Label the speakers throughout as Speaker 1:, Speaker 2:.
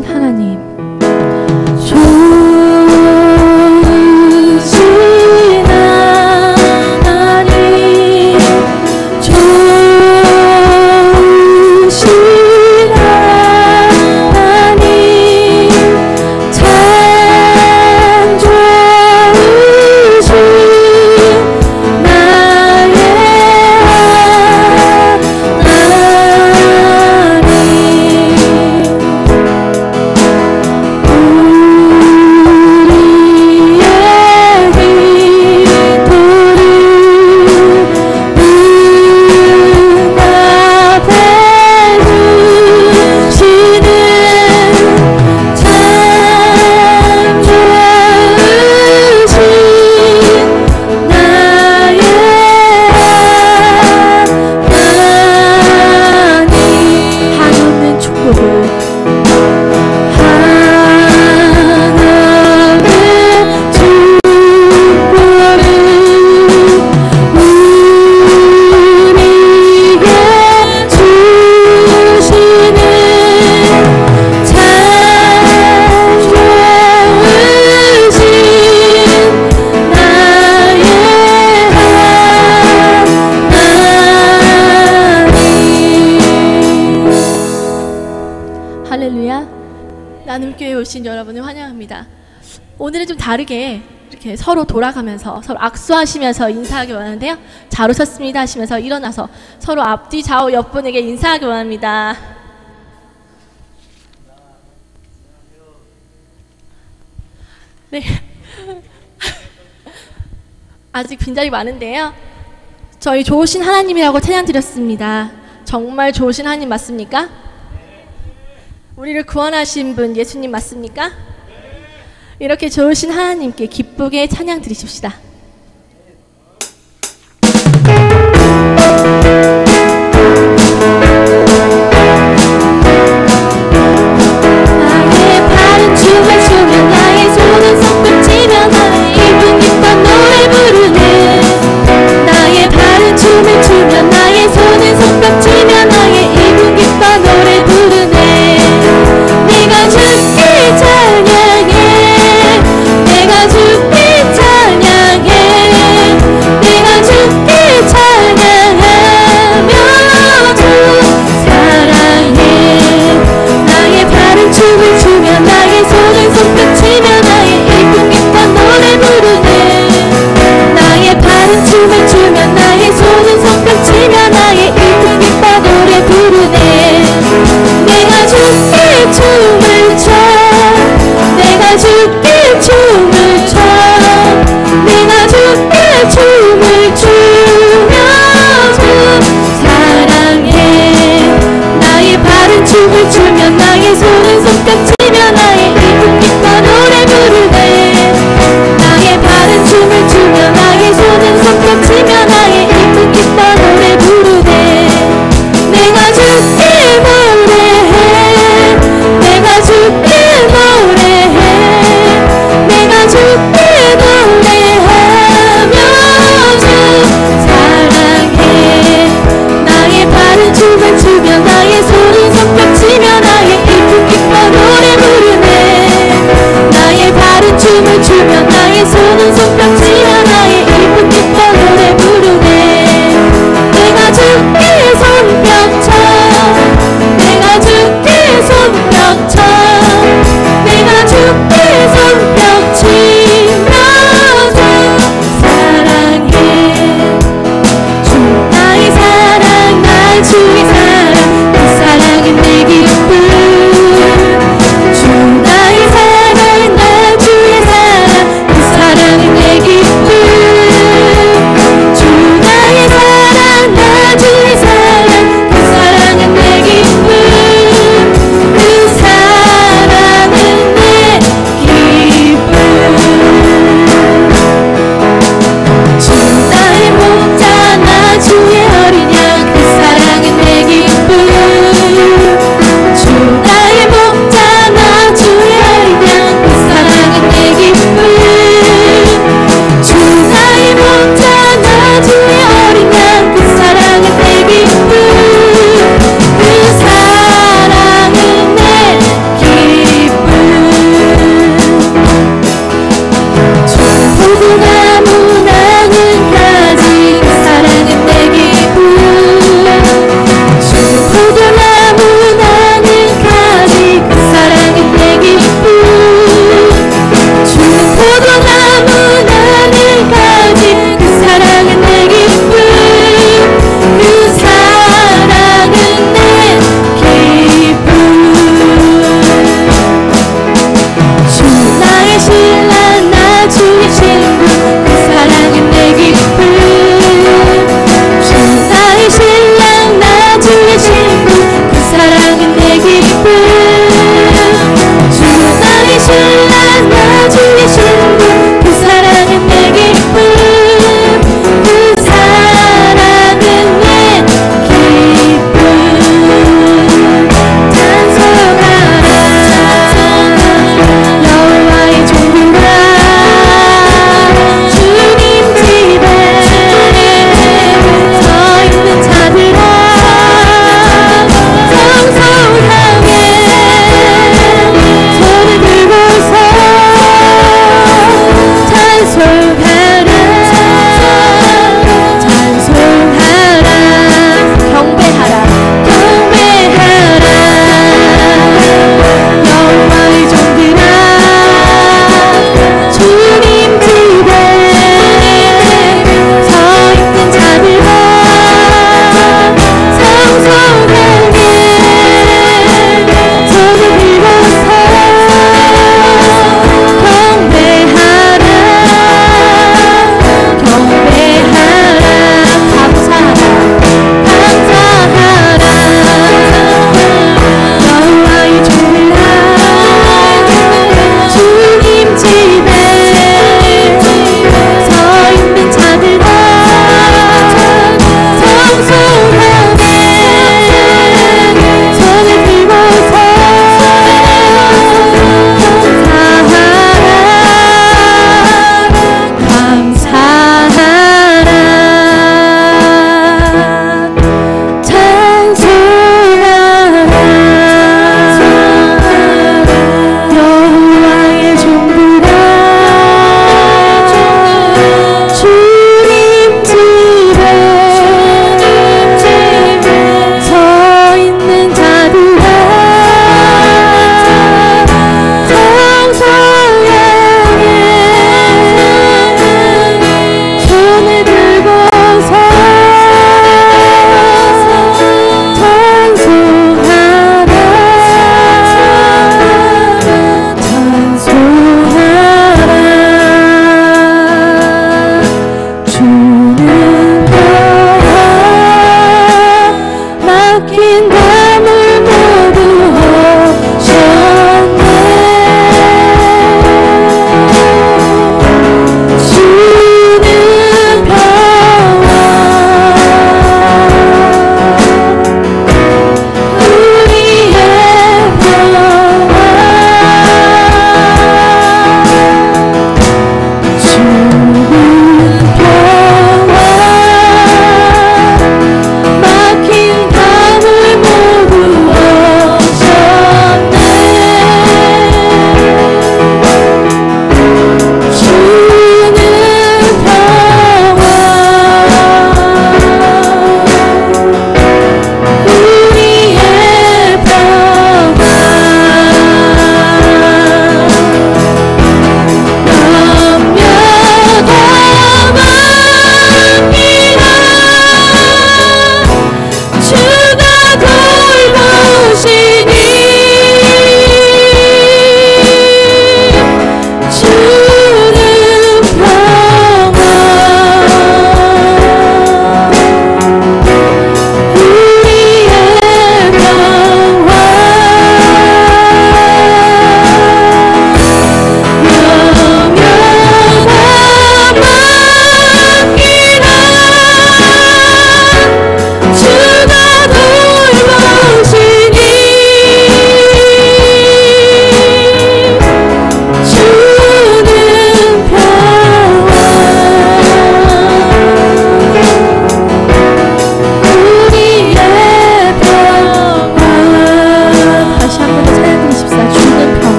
Speaker 1: 좋으신 하나님, 나눔교회에 오신 여러분을 환영합니다. 오늘은 좀 다르게 이렇게 서로 돌아가면서 서로 악수하시면서 인사하기 원하는데요. 잘 오셨습니다 하시면서 일어나서 서로 앞뒤 좌우 옆분에게 인사하기 원합니다. 네. 아직 빈자리 많은데요. 저희 좋으신 하나님이라고 찬양 드렸습니다. 정말 좋으신 하나님 맞습니까? 우리를 구원하신 분 예수님 맞습니까? 이렇게 좋으신 하나님께 기쁘게 찬양 드리십시다. 나의 발은 춤을 추며 나의 손은 손뼉 치며 나의 입은 기뻐 노래 부르네. 나의 발은 춤을 추며 나의 손은 손뼉 치며 나의 입은 기뻐 노래 부르네. 내가 주께 찬양해, 내가 주께 찬양해, 내가 주께 찬양하며 주 사랑해. 나의 발은 춤을 추며 나의 손은 손뼉 치며 나의 입은 기뻐 노래 부르네. 나의 발은 춤을 추며 나의 손은 손뼉 치며 나의 입은 기뻐 노래 부르네. 내가 주께 춤을 춰, 내가 주께 춤을 춰, 내가 주께 춤을 추며 주 사랑해. 나의 발은 춤을 추며 나의 손은 손뼉 치며 나의 입은 기뻐 노래 부르네. 나의 발은 춤을 추며 나의 손은 손뼉 치며 나의 입은 기뻐 노래 부르네. 내가 주께 노래해, 내가 주께 노래해, 내가 주께 노래하며 주 사랑해. 나의 발은 춤을 추며 나의 손은 손뼉 치며 나의 입은 기뻐 노래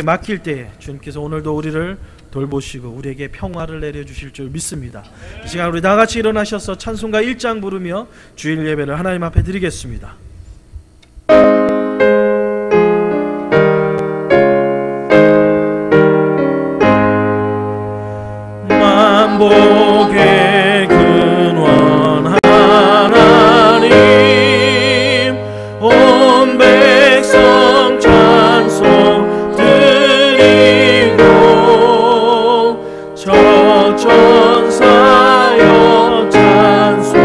Speaker 2: 맡길 때에 주님께서 오늘도 우리를 돌보시고 우리에게 평화를 내려주실 줄 믿습니다. 이 시간 우리 다같이 일어나셔서 찬송가 1장 부르며 주일 예배를 하나님 앞에 드리겠습니다. 만복의 근원 하나님 온 백성 찬송 드리고 저 천사여 찬송하세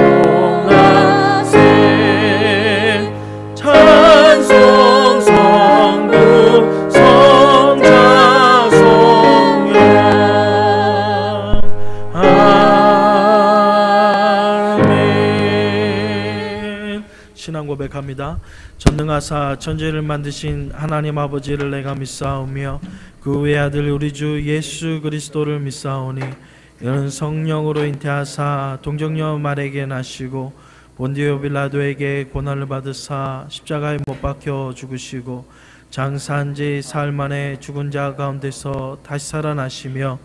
Speaker 2: 찬송 성부 성자 성령 아멘. 신앙 고백합니다. 전능하사 천지를 만드신 하나님 아버지를 내가 믿사오며 그 외아들 우리 주 예수 그리스도를 믿사오니 이는 성령으로 잉태하사 동정녀 마리아에게 나시고 본디오 빌라도에게 고난을 받으사 십자가에 못 박혀 죽으시고 장사한 지 사흘 만에 죽은 자 가운데서 다시 살아나시며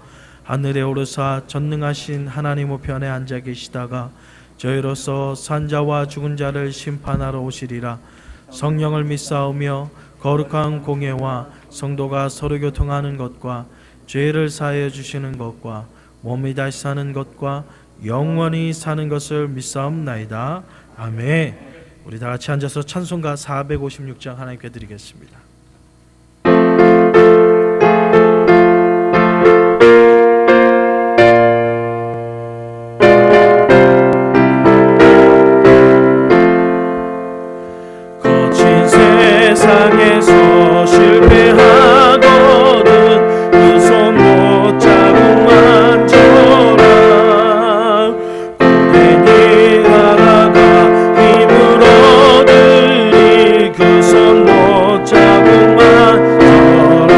Speaker 2: 하늘에 오르사 전능하신 하나님 우편에 앉아 계시다가 저희로서 산자와 죽은 자를 심판하러 오시리라. 성령을 믿사오며 거룩한 공예와 성도가 서로 교통하는 것과 죄를 사하여 주시는 것과 몸이 다시 사는 것과 영원히 사는 것을 믿사옵나이다. 아멘. 우리 다 같이 앉아서 찬송가 456장 하나님께 드리겠습니다. 세상에서 실패하거든 그 손 못 잡고 만져라. 고된이 나라가 힘을 얻으리 그 손 못 잡고 만져라.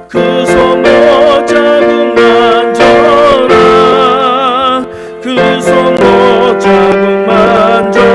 Speaker 2: 그 손 못 잡고 만져라. 그 손 못 잡고 만져라.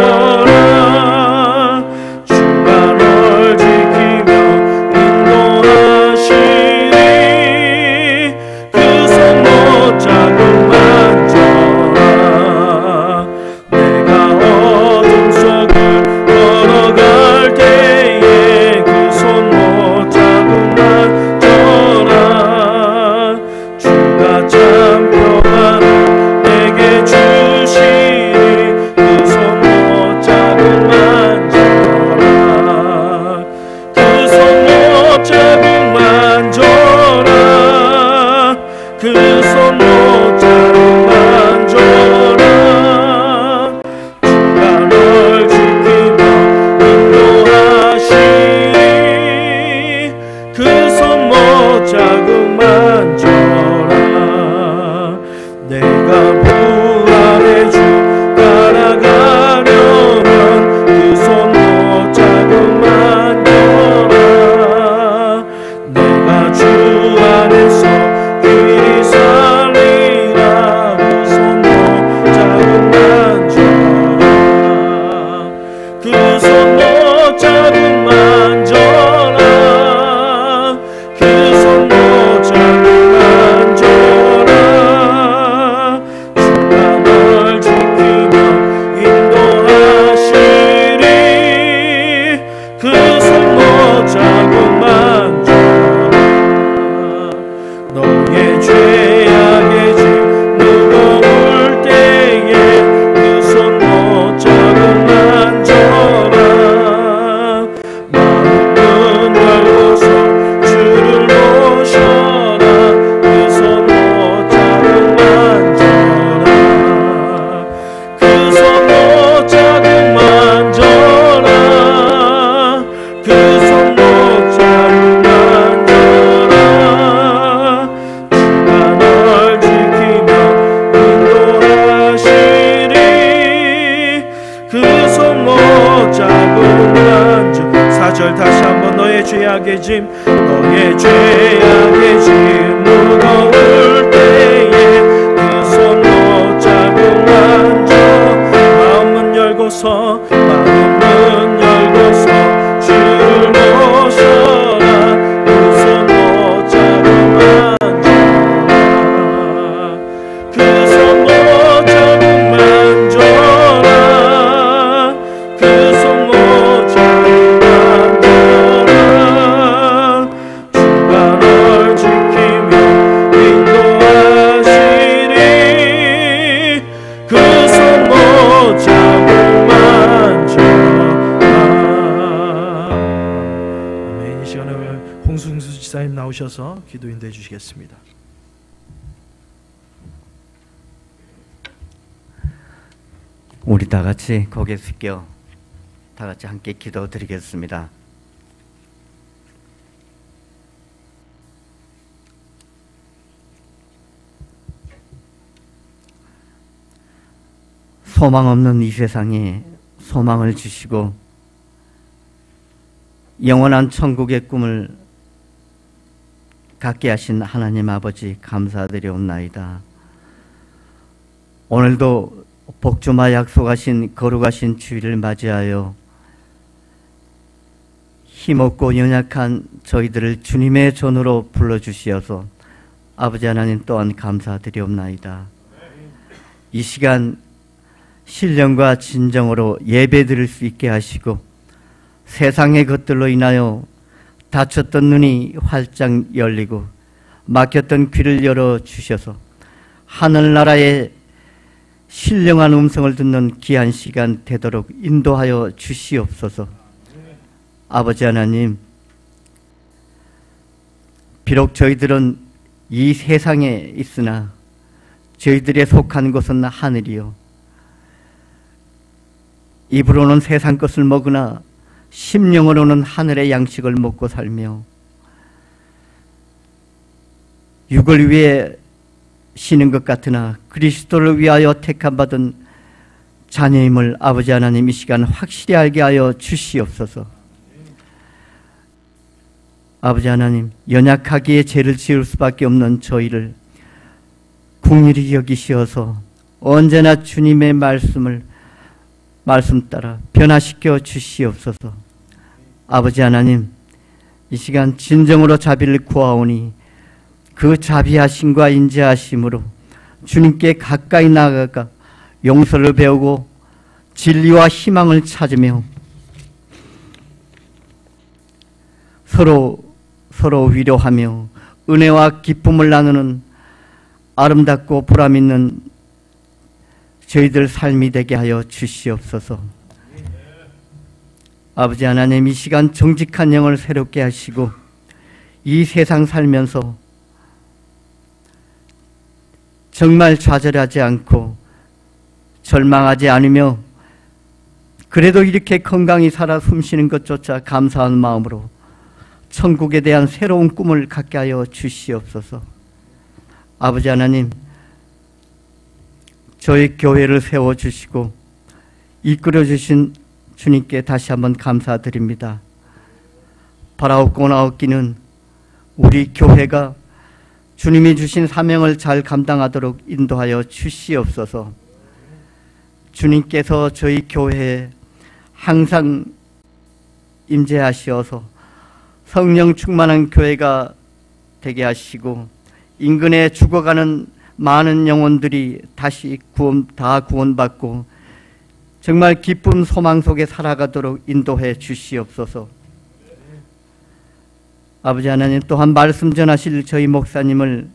Speaker 2: 죄악의 짐 너의 죄악의 짐 무거울 때에 그 손 못 잡고 만져 마음은 열고서 주를 모셔라 시간에 홍승수 지사님 나오셔서 기도 인도해 주시겠습니다.
Speaker 3: 우리 다 같이 고개 숙여 다 같이 함께 기도드리겠습니다. 소망 없는 이 세상에 소망을 주시고 영원한 천국의 꿈을 갖게 하신 하나님 아버지 감사드리옵나이다. 오늘도 복주마 약속하신 거룩하신 주일을 맞이하여 힘없고 연약한 저희들을 주님의 전으로 불러주시어서 아버지 하나님 또한 감사드리옵나이다. 이 시간 신령과 진정으로 예배드릴 수 있게 하시고 세상의 것들로 인하여 닫혔던 눈이 활짝 열리고 막혔던 귀를 열어주셔서 하늘나라의 신령한 음성을 듣는 귀한 시간 되도록 인도하여 주시옵소서. 아버지 하나님, 비록 저희들은 이 세상에 있으나 저희들의 속한 곳은 하늘이요, 입으로는 세상 것을 먹으나 심령으로는 하늘의 양식을 먹고 살며 육을 위해 쉬는 것 같으나 그리스도를 위하여 택함받은 자녀임을 아버지 하나님 이 시간 확실히 알게 하여 주시옵소서. 아버지 하나님, 연약하기에 죄를 지을 수밖에 없는 저희를 긍휼히 여기시어서 언제나 주님의 말씀 따라 변화시켜 주시옵소서. 아버지 하나님, 이 시간 진정으로 자비를 구하오니 그 자비하심과 인자하심으로 주님께 가까이 나아가 용서를 배우고 진리와 희망을 찾으며 서로 위로하며 은혜와 기쁨을 나누는 아름답고 보람있는 저희들 삶이 되게 하여 주시옵소서. 아버지 하나님, 이 시간 정직한 영을 새롭게 하시고 이 세상 살면서 정말 좌절하지 않고 절망하지 않으며 그래도 이렇게 건강히 살아 숨쉬는 것조차 감사한 마음으로 천국에 대한 새로운 꿈을 갖게 하여 주시옵소서. 아버지 하나님, 저희 교회를 세워주시고 이끌어주신 주님께 다시 한번 감사드립니다. 바라옵고 나옵기는 우리 교회가 주님이 주신 사명을 잘 감당하도록 인도하여 주시옵소서. 주님께서 저희 교회에 항상 임재하시어서 성령 충만한 교회가 되게 하시고 인근에 죽어가는 많은 영혼들이 다시 구원받고 정말 기쁨 소망 속에 살아가도록 인도해 주시옵소서. 아버지 하나님, 또한 말씀 전하실 저희 목사님을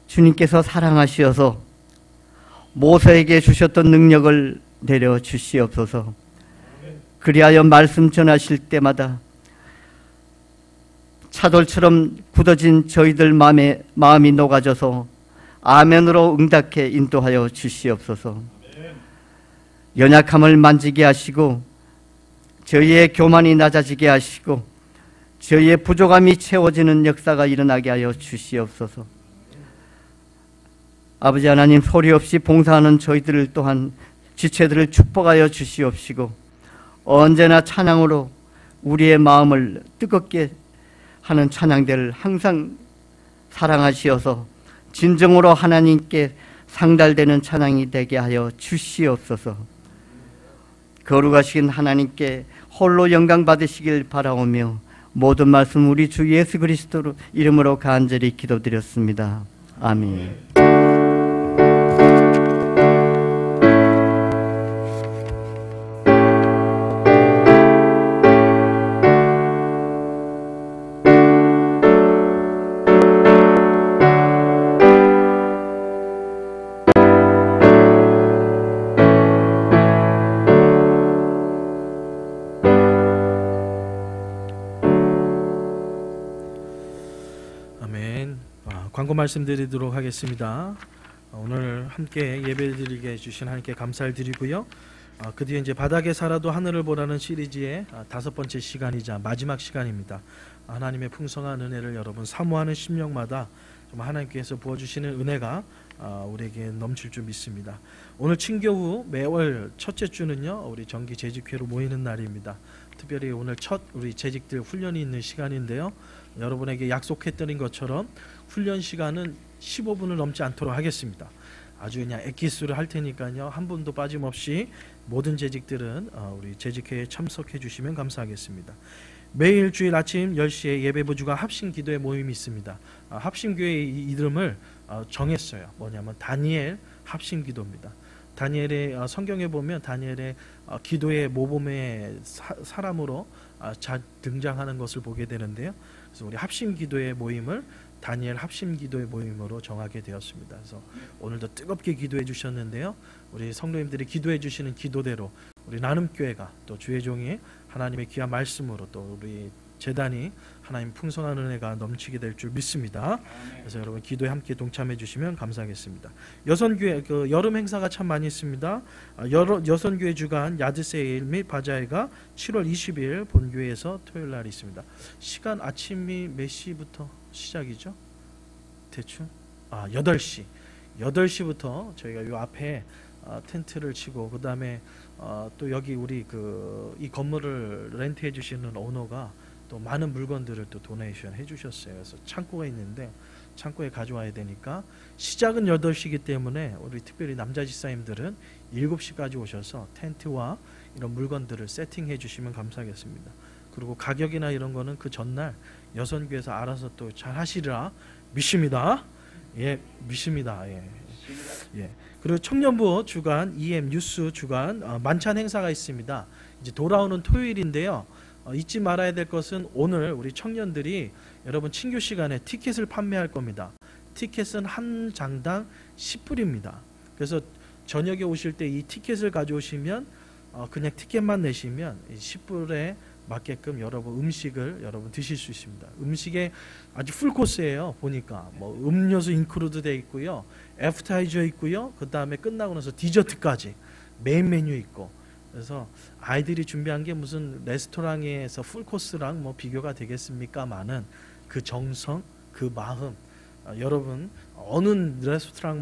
Speaker 3: 주님께서 사랑하시어서 모세에게 주셨던 능력을 내려 주시옵소서. 그리하여 말씀 전하실 때마다 차돌처럼 굳어진 저희들 마음이 녹아져서 아멘으로 응답해 인도하여 주시옵소서. 연약함을 만지게 하시고 저희의 교만이 낮아지게 하시고 저희의 부족함이 채워지는 역사가 일어나게 하여 주시옵소서. 아버지 하나님, 소리 없이 봉사하는 저희들을 또한 지체들을 축복하여 주시옵시고 언제나 찬양으로 우리의 마음을 뜨겁게 하는 찬양들을 항상 사랑하시어서 진정으로 하나님께 상달되는 찬양이 되게 하여 주시옵소서. 거룩하신 하나님께 홀로 영광 받으시길 바라오며 모든 말씀 우리 주 예수 그리스도 이름으로 간절히 기도드렸습니다. 아멘.
Speaker 2: 아멘. 광고 말씀드리도록 하겠습니다. 오늘 함께 예배드리게 해주신 하나님께 감사를 드리고요. 그 뒤에 이제 바닥에 살아도 하늘을 보라는 시리즈의 5번째 시간이자 마지막 시간입니다. 하나님의 풍성한 은혜를 여러분 사모하는 심령마다 좀 하나님께서 부어주시는 은혜가 우리에게 넘칠 줄 믿습니다. 오늘 친교후 매월 첫째 주는요, 우리 정기 재직회로 모이는 날입니다. 특별히 오늘 첫 우리 재직들 훈련이 있는 시간인데요. 여러분에게 약속했던 것처럼 훈련 시간은 15분을 넘지 않도록 하겠습니다. 아주 그냥 엑기스를 할 테니까요, 한 분도 빠짐없이 모든 재직들은 우리 재직회에 참석해 주시면 감사하겠습니다. 매일 주일 아침 10시에 예배부주가 합심기도의 모임이 있습니다. 합심교회의 이름을 정했어요. 뭐냐면 다니엘 합심기도입니다. 다니엘의 성경에 보면 다니엘의 기도의 모범의 사람으로 등장하는 것을 보게 되는데요. 그래서 우리 합심기도의 모임을 다니엘 합심기도의 모임으로 정하게 되었습니다. 그래서 오늘도 뜨겁게 기도해 주셨는데요. 우리 성도님들이 기도해 주시는 기도대로 우리 나눔교회가 또 주의 종이 하나님의 귀한 말씀으로 또 우리 재단이 하나님 풍성한 은혜가 넘치게 될 줄 믿습니다. 그래서 여러분 기도에 함께 동참해 주시면 감사하겠습니다. 여선교회 여름 행사가 참 많이 있습니다. 여선교회 주간 야드세일 및 바자회가 7월 20일 본교회에서 토요일 날 있습니다. 시간 아침이 몇 시부터 시작이죠? 대충 8시 8시부터 저희가 요 앞에 텐트를 치고, 그 다음에 또 여기 우리 이 건물을 렌트해 주시는 오너가 또 많은 물건들을 또 도네이션 해 주셨어요. 그래서 창고가 있는데 창고에 가져와야 되니까 시작은 8시이기 때문에 우리 특별히 남자 집사님들은 7시까지 오셔서 텐트와 이런 물건들을 세팅해 주시면 감사하겠습니다. 그리고 가격이나 이런 거는 그 전날 여선교에서 알아서 또 잘 하시리라 믿습니다. 예, 믿습니다. 예. 그리고 청년부 주간 EM 뉴스 주간 만찬 행사가 있습니다. 이제 돌아오는 토요일인데요. 잊지 말아야 될 것은 오늘 우리 청년들이 여러분 친교 시간에 티켓을 판매할 겁니다. 티켓은 한 장당 10불입니다. 그래서 저녁에 오실 때 이 티켓을 가져오시면 그냥 티켓만 내시면 10불에 맞게끔 여러분 음식을 여러분 드실 수 있습니다. 음식에 아주 풀코스예요. 보니까 뭐 음료수 인클루드 되어 있고요, 애프타이저 있고요, 그 다음에 끝나고 나서 디저트까지 메인 메뉴 있고, 그래서 아이들이 준비한 게 무슨 레스토랑에서 풀코스랑 뭐 비교가 되겠습니까마는 그 정성, 그 마음, 여러분 어느 레스토랑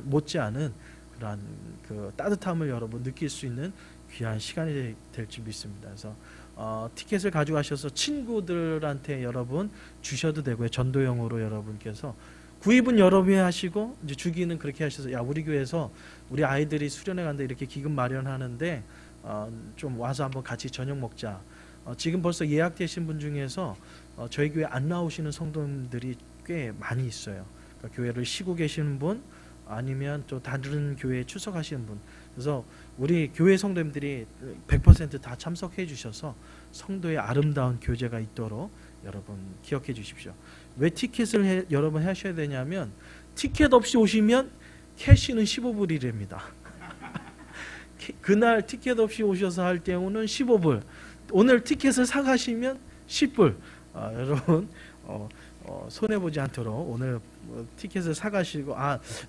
Speaker 2: 못지않은 그러한 그 따뜻함을 여러분 느낄 수 있는 귀한 시간이 될지 믿습니다. 그래서 티켓을 가져가셔서 친구들한테 여러분 주셔도 되고요. 전도용으로 여러분께서 구입은 여러분이 하시고 이제 주기는 그렇게 하셔서, 야, 우리 교회에서 우리 아이들이 수련회 간다 이렇게 기금 마련하는데 좀 와서 한번 같이 저녁 먹자. 지금 벌써 예약되신 분 중에서 저희 교회 안 나오시는 성도님들이 꽤 많이 있어요. 그러니까 교회를 쉬고 계시는 분, 아니면 또 다른 교회에 출석하시는 분. 그래서 우리 교회 성도님들이 100% 다 참석해 주셔서 성도의 아름다운 교제가 있도록 여러분 기억해 주십시오. 왜 티켓을 여러분 하셔야 되냐면, 티켓 없이 오시면 캐시는 15불이랍니다. 그날 티켓 없이 오셔서 할 경우는 15불, 오늘 티켓을 사가시면 10불. 여러분 손해보지 않도록 오늘 티켓을 사가시고,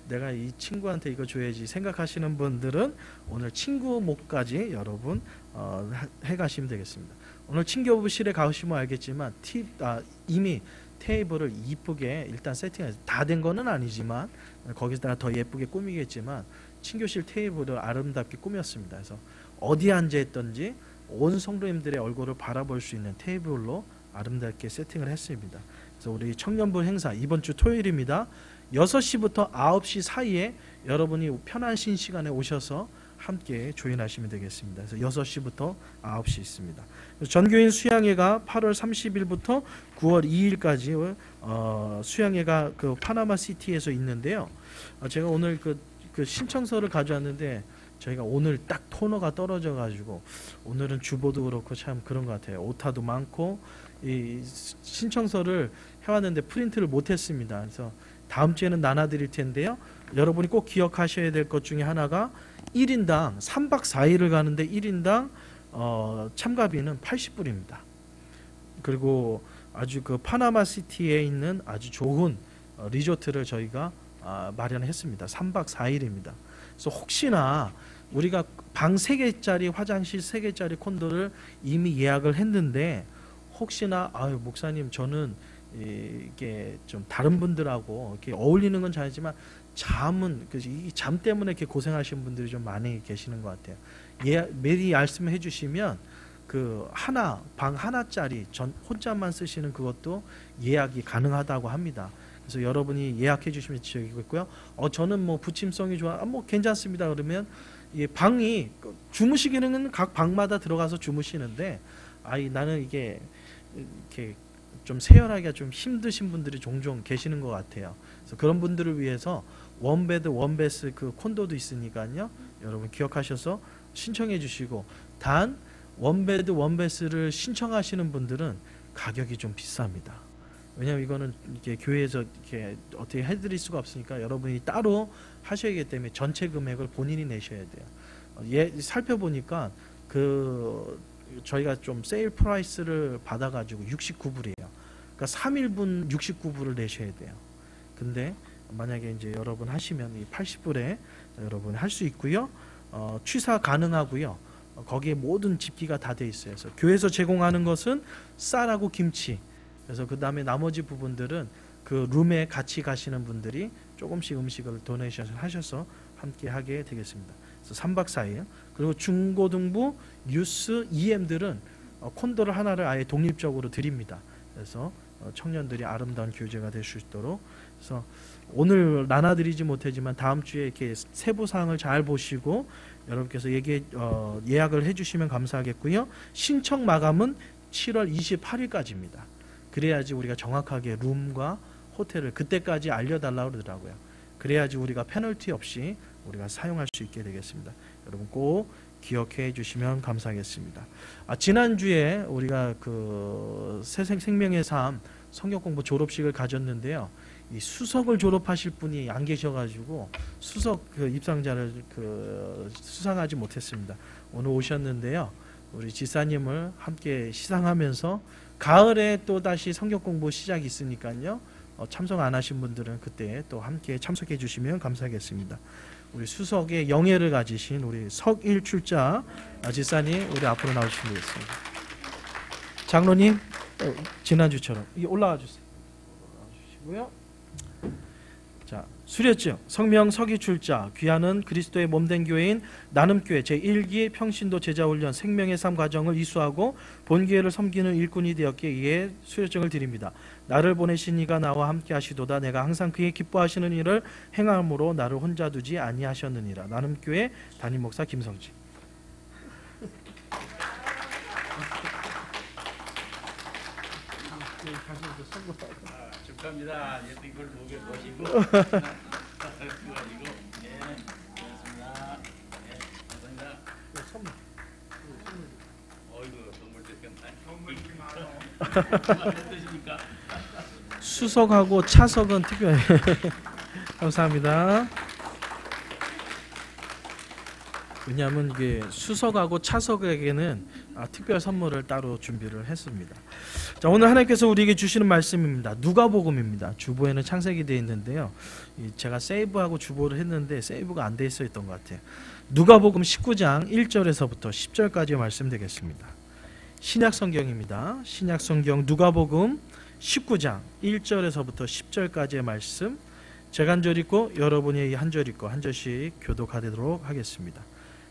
Speaker 2: 내가 이 친구한테 이거 줘야지 생각하시는 분들은 오늘 친구 목까지 여러분 해가시면 되겠습니다. 오늘 친교부실에 가시면 알겠지만 이미 테이블을 이쁘게 일단 세팅해서 다 된 거는 아니지만 거기다가 더 예쁘게 꾸미겠지만 친교실 테이블을 아름답게 꾸몄습니다. 그래서 어디에 앉아있던지 온 성도님들의 얼굴을 바라볼 수 있는 테이블로 아름답게 세팅을 했습니다. 그래서 우리 청년부 행사 이번 주 토요일입니다. 6시부터 9시 사이에 여러분이 편하신 시간에 오셔서 함께 조인하시면 되겠습니다. 그래서 6시부터 9시 있습니다. 전교인 수양회가 8월 30일부터 9월 2일까지 수양회가 그 파나마 시티에서 있는데요. 제가 오늘 그 신청서를 가져왔는데 저희가 오늘 딱 토너가 떨어져 가지고 오늘은 주보도 그렇고 참 그런 것 같아요. 오타도 많고 이 신청서를 해왔는데 프린트를 못했습니다. 그래서 다음 주에는 나눠드릴 텐데요. 여러분이 꼭 기억하셔야 될 것 중에 하나가 1인당 3박 4일을 가는데 1인당 참가비는 80불입니다. 그리고 아주 그 파나마 시티에 있는 아주 좋은 리조트를 저희가 마련했습니다. 3박 4일입니다. 그래서 혹시나 우리가 방 3개짜리 화장실 3개짜리 콘도를 이미 예약을 했는데 혹시나 아유 목사님 저는 이게 좀 다른 분들하고 이렇게 어울리는 건 잘하지만 잠은 이 잠 때문에 이렇게 고생하시는 분들이 좀 많이 계시는 것 같아요. 미리 말씀해 주시면 그 방 하나짜리 혼자만 쓰시는 그것도 예약이 가능하다고 합니다. 그래서 여러분이 예약해 주시면 되겠고요. 저는 뭐 부침성이 좋아, 뭐 괜찮습니다. 그러면 이 방이 주무시기는 각 방마다 들어가서 주무시는데 나는 이게 이렇게 좀 세열하기가 좀 힘드신 분들이 종종 계시는 것 같아요. 그래서 그런 분들을 위해서 원베드 원베스 그 콘도도 있으니까요. 여러분 기억하셔서 신청해 주시고, 단 원베드 원베스를 신청하시는 분들은 가격이 좀 비쌉니다. 왜냐하면 이거는 이렇게 교회에서 이렇게 어떻게 해드릴 수가 없으니까 여러분이 따로 하셔야 하기 때문에 전체 금액을 본인이 내셔야 돼요. 살펴보니까 저희가 좀 세일 프라이스를 받아가지고 69불이에요. 그러니까 3일분 69불을 내셔야 돼요. 근데 만약에 이제 여러분 하시면 이 80불에 여러분 할 수 있고요. 취사 가능하고요. 거기에 모든 집기가 다 돼 있어요. 그래서 교회에서 제공하는 것은 쌀하고 김치. 그래서 그 다음에 나머지 부분들은 그 룸에 같이 가시는 분들이 조금씩 음식을 도네이션을 하셔서 함께 하게 되겠습니다. 그래서 3박 4일. 그리고 중고등부, 유스, EM들은 콘도를 하나를 아예 독립적으로 드립니다. 그래서 청년들이 아름다운 교제가 될 수 있도록. 그래서 오늘 나눠드리지 못하지만 다음 주에 이렇게 세부 사항을 잘 보시고 여러분께서 예약을 해주시면 감사하겠고요. 신청 마감은 7월 28일까지입니다. 그래야지 우리가 정확하게 룸과 호텔을 그때까지 알려달라고 그러더라고요. 그래야지 우리가 페널티 없이 우리가 사용할 수 있게 되겠습니다. 여러분 꼭 기억해 주시면 감사하겠습니다. 지난주에 우리가 그 생명의 삶 성경 공부 졸업식을 가졌는데요. 이 수석을 졸업하실 분이 안 계셔가지고 수석 입상자를 수상하지 못했습니다. 오늘 오셨는데요. 우리 지사님을 함께 시상하면서 가을에 또 다시 성경 공부 시작이 있으니까요. 참석 안 하신 분들은 그때 또 함께 참석해 주시면 감사하겠습니다. 우리 수석의 영예를 가지신 우리 석일 출자 지사님 우리 앞으로 나오시면 되겠습니다. 장로님 지난주처럼 올라와 주세요. 올라와 주시고요. 자, 수료증 성명 서기 출자 귀하는 그리스도의 몸된 교회인 나눔교회 제1기 평신도 제자훈련 생명의 삶 과정을 이수하고 본교회를 섬기는 일꾼이 되었기에 이에 수료증을 드립니다. 나를 보내신 이가 나와 함께 하시도다. 내가 항상 그의 기뻐하시는 일을 행함으로 나를 혼자 두지 아니하셨느니라. 나눔교회 담임목사 김성진.
Speaker 4: 축하합니다. 이걸 목에 보시고 그래가지고 고맙습니다. 감사합니다. 선물. 어이구 선물 드렸겠네. 선물 뜻입니까?
Speaker 2: 수석하고 차석은 특별히 감사합니다. 왜냐하면 이게 수석하고 차석에게는 특별 선물을 따로 준비를 했습니다. 자, 오늘 하나님께서 우리에게 주시는 말씀입니다. 누가복음입니다. 주보에는 창세기 되어 있는데요. 제가 세이브하고 주보를 했는데 세이브가 안 돼 있었던 것 같아요. 누가복음 19장 1절에서부터 10절까지의 말씀 되겠습니다. 신약성경입니다. 신약성경 누가복음 19장 1절에서부터 10절까지의 말씀 제가 한 절 읽고 여러분이 한 절 읽고 한 절씩 교독하도록 하겠습니다.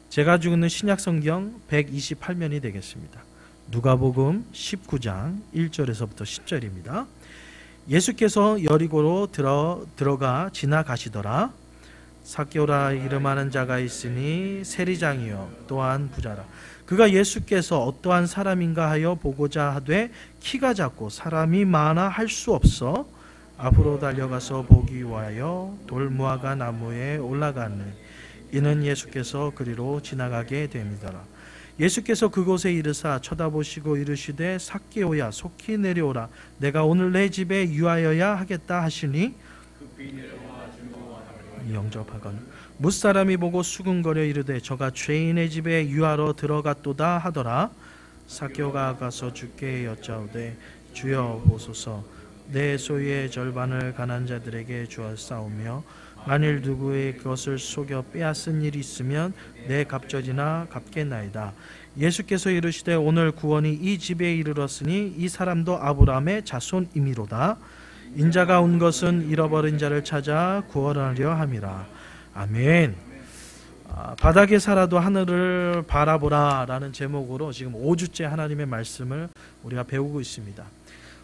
Speaker 2: 제가 주고 있는 신약성경 128면이 되겠습니다. 누가복음 19장 1절에서부터 10절입니다. 예수께서 여리고로 들어가 지나가시더라. 삭개오라 이름하는 자가 있으니 세리장이요 또한 부자라. 그가 예수께서 어떠한 사람인가 하여 보고자 하되 키가 작고 사람이 많아 할 수 없어 앞으로 달려가서 보기 위하여 돌무화과 나무에 올라가니 이는 예수께서 그리로 지나가게 됩니다. 예수께서 그곳에 이르사 쳐다보시고 이르시되 삭개오야 속히 내려오라. 내가 오늘 내 집에 유하여야 하겠다 하시니 영접하거늘 무사람이 보고 수군거려 이르되 저가 죄인의 집에 유하러 들어갔도다 하더라. 삭개오가 가서 주께 여짜오되 주여 보소서. 내 소유의 절반을 가난한 자들에게 주었사오며 만일 누구의 그것을 속여 빼앗은 일이 있으면 내 갑절이나 갚겠나이다. 예수께서 이르시되 오늘 구원이 이 집에 이르렀으니 이 사람도 아브라함의 자손이미로다. 인자가 온 것은 잃어버린 자를 찾아 구원하려 함이라. 아멘. 바닥에 살아도 하늘을 바라보라 라는 제목으로 지금 5주째 하나님의 말씀을 우리가 배우고 있습니다.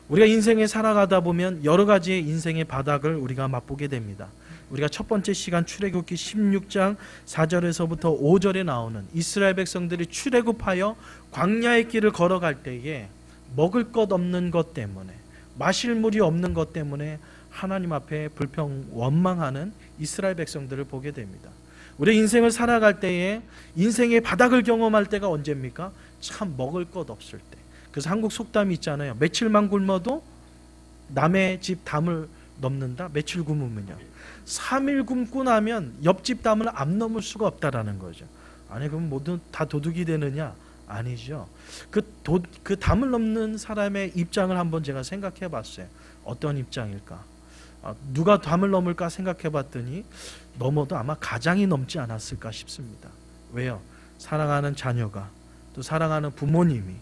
Speaker 2: 우리가 인생에 살아가다 보면 여러 가지의 인생의 바닥을 우리가 맛보게 됩니다. 우리가 첫 번째 시간 출애굽기 16장 4절에서부터 5절에 나오는 이스라엘 백성들이 출애굽하여 광야의 길을 걸어갈 때에 먹을 것 없는 것 때문에, 마실 물이 없는 것 때문에 하나님 앞에 불평 원망하는 이스라엘 백성들을 보게 됩니다. 우리 인생을 살아갈 때에 인생의 바닥을 경험할 때가 언제입니까? 참 먹을 것 없을 때. 그래서 한국 속담이 있잖아요. 며칠만 굶어도 남의 집 담을 넘는다. 며칠 굶으면요, 3일 굶고 나면 옆집 담을 안 넘을 수가 없다라는 거죠. 아니 그럼 모두 다 도둑이 되느냐? 아니죠. 그 담을 넘는 사람의 입장을 한번 제가 생각해 봤어요. 어떤 입장일까? 누가 담을 넘을까 생각해 봤더니 넘어도 아마 가장이 넘지 않았을까 싶습니다. 왜요? 사랑하는 자녀가, 또 사랑하는 부모님이,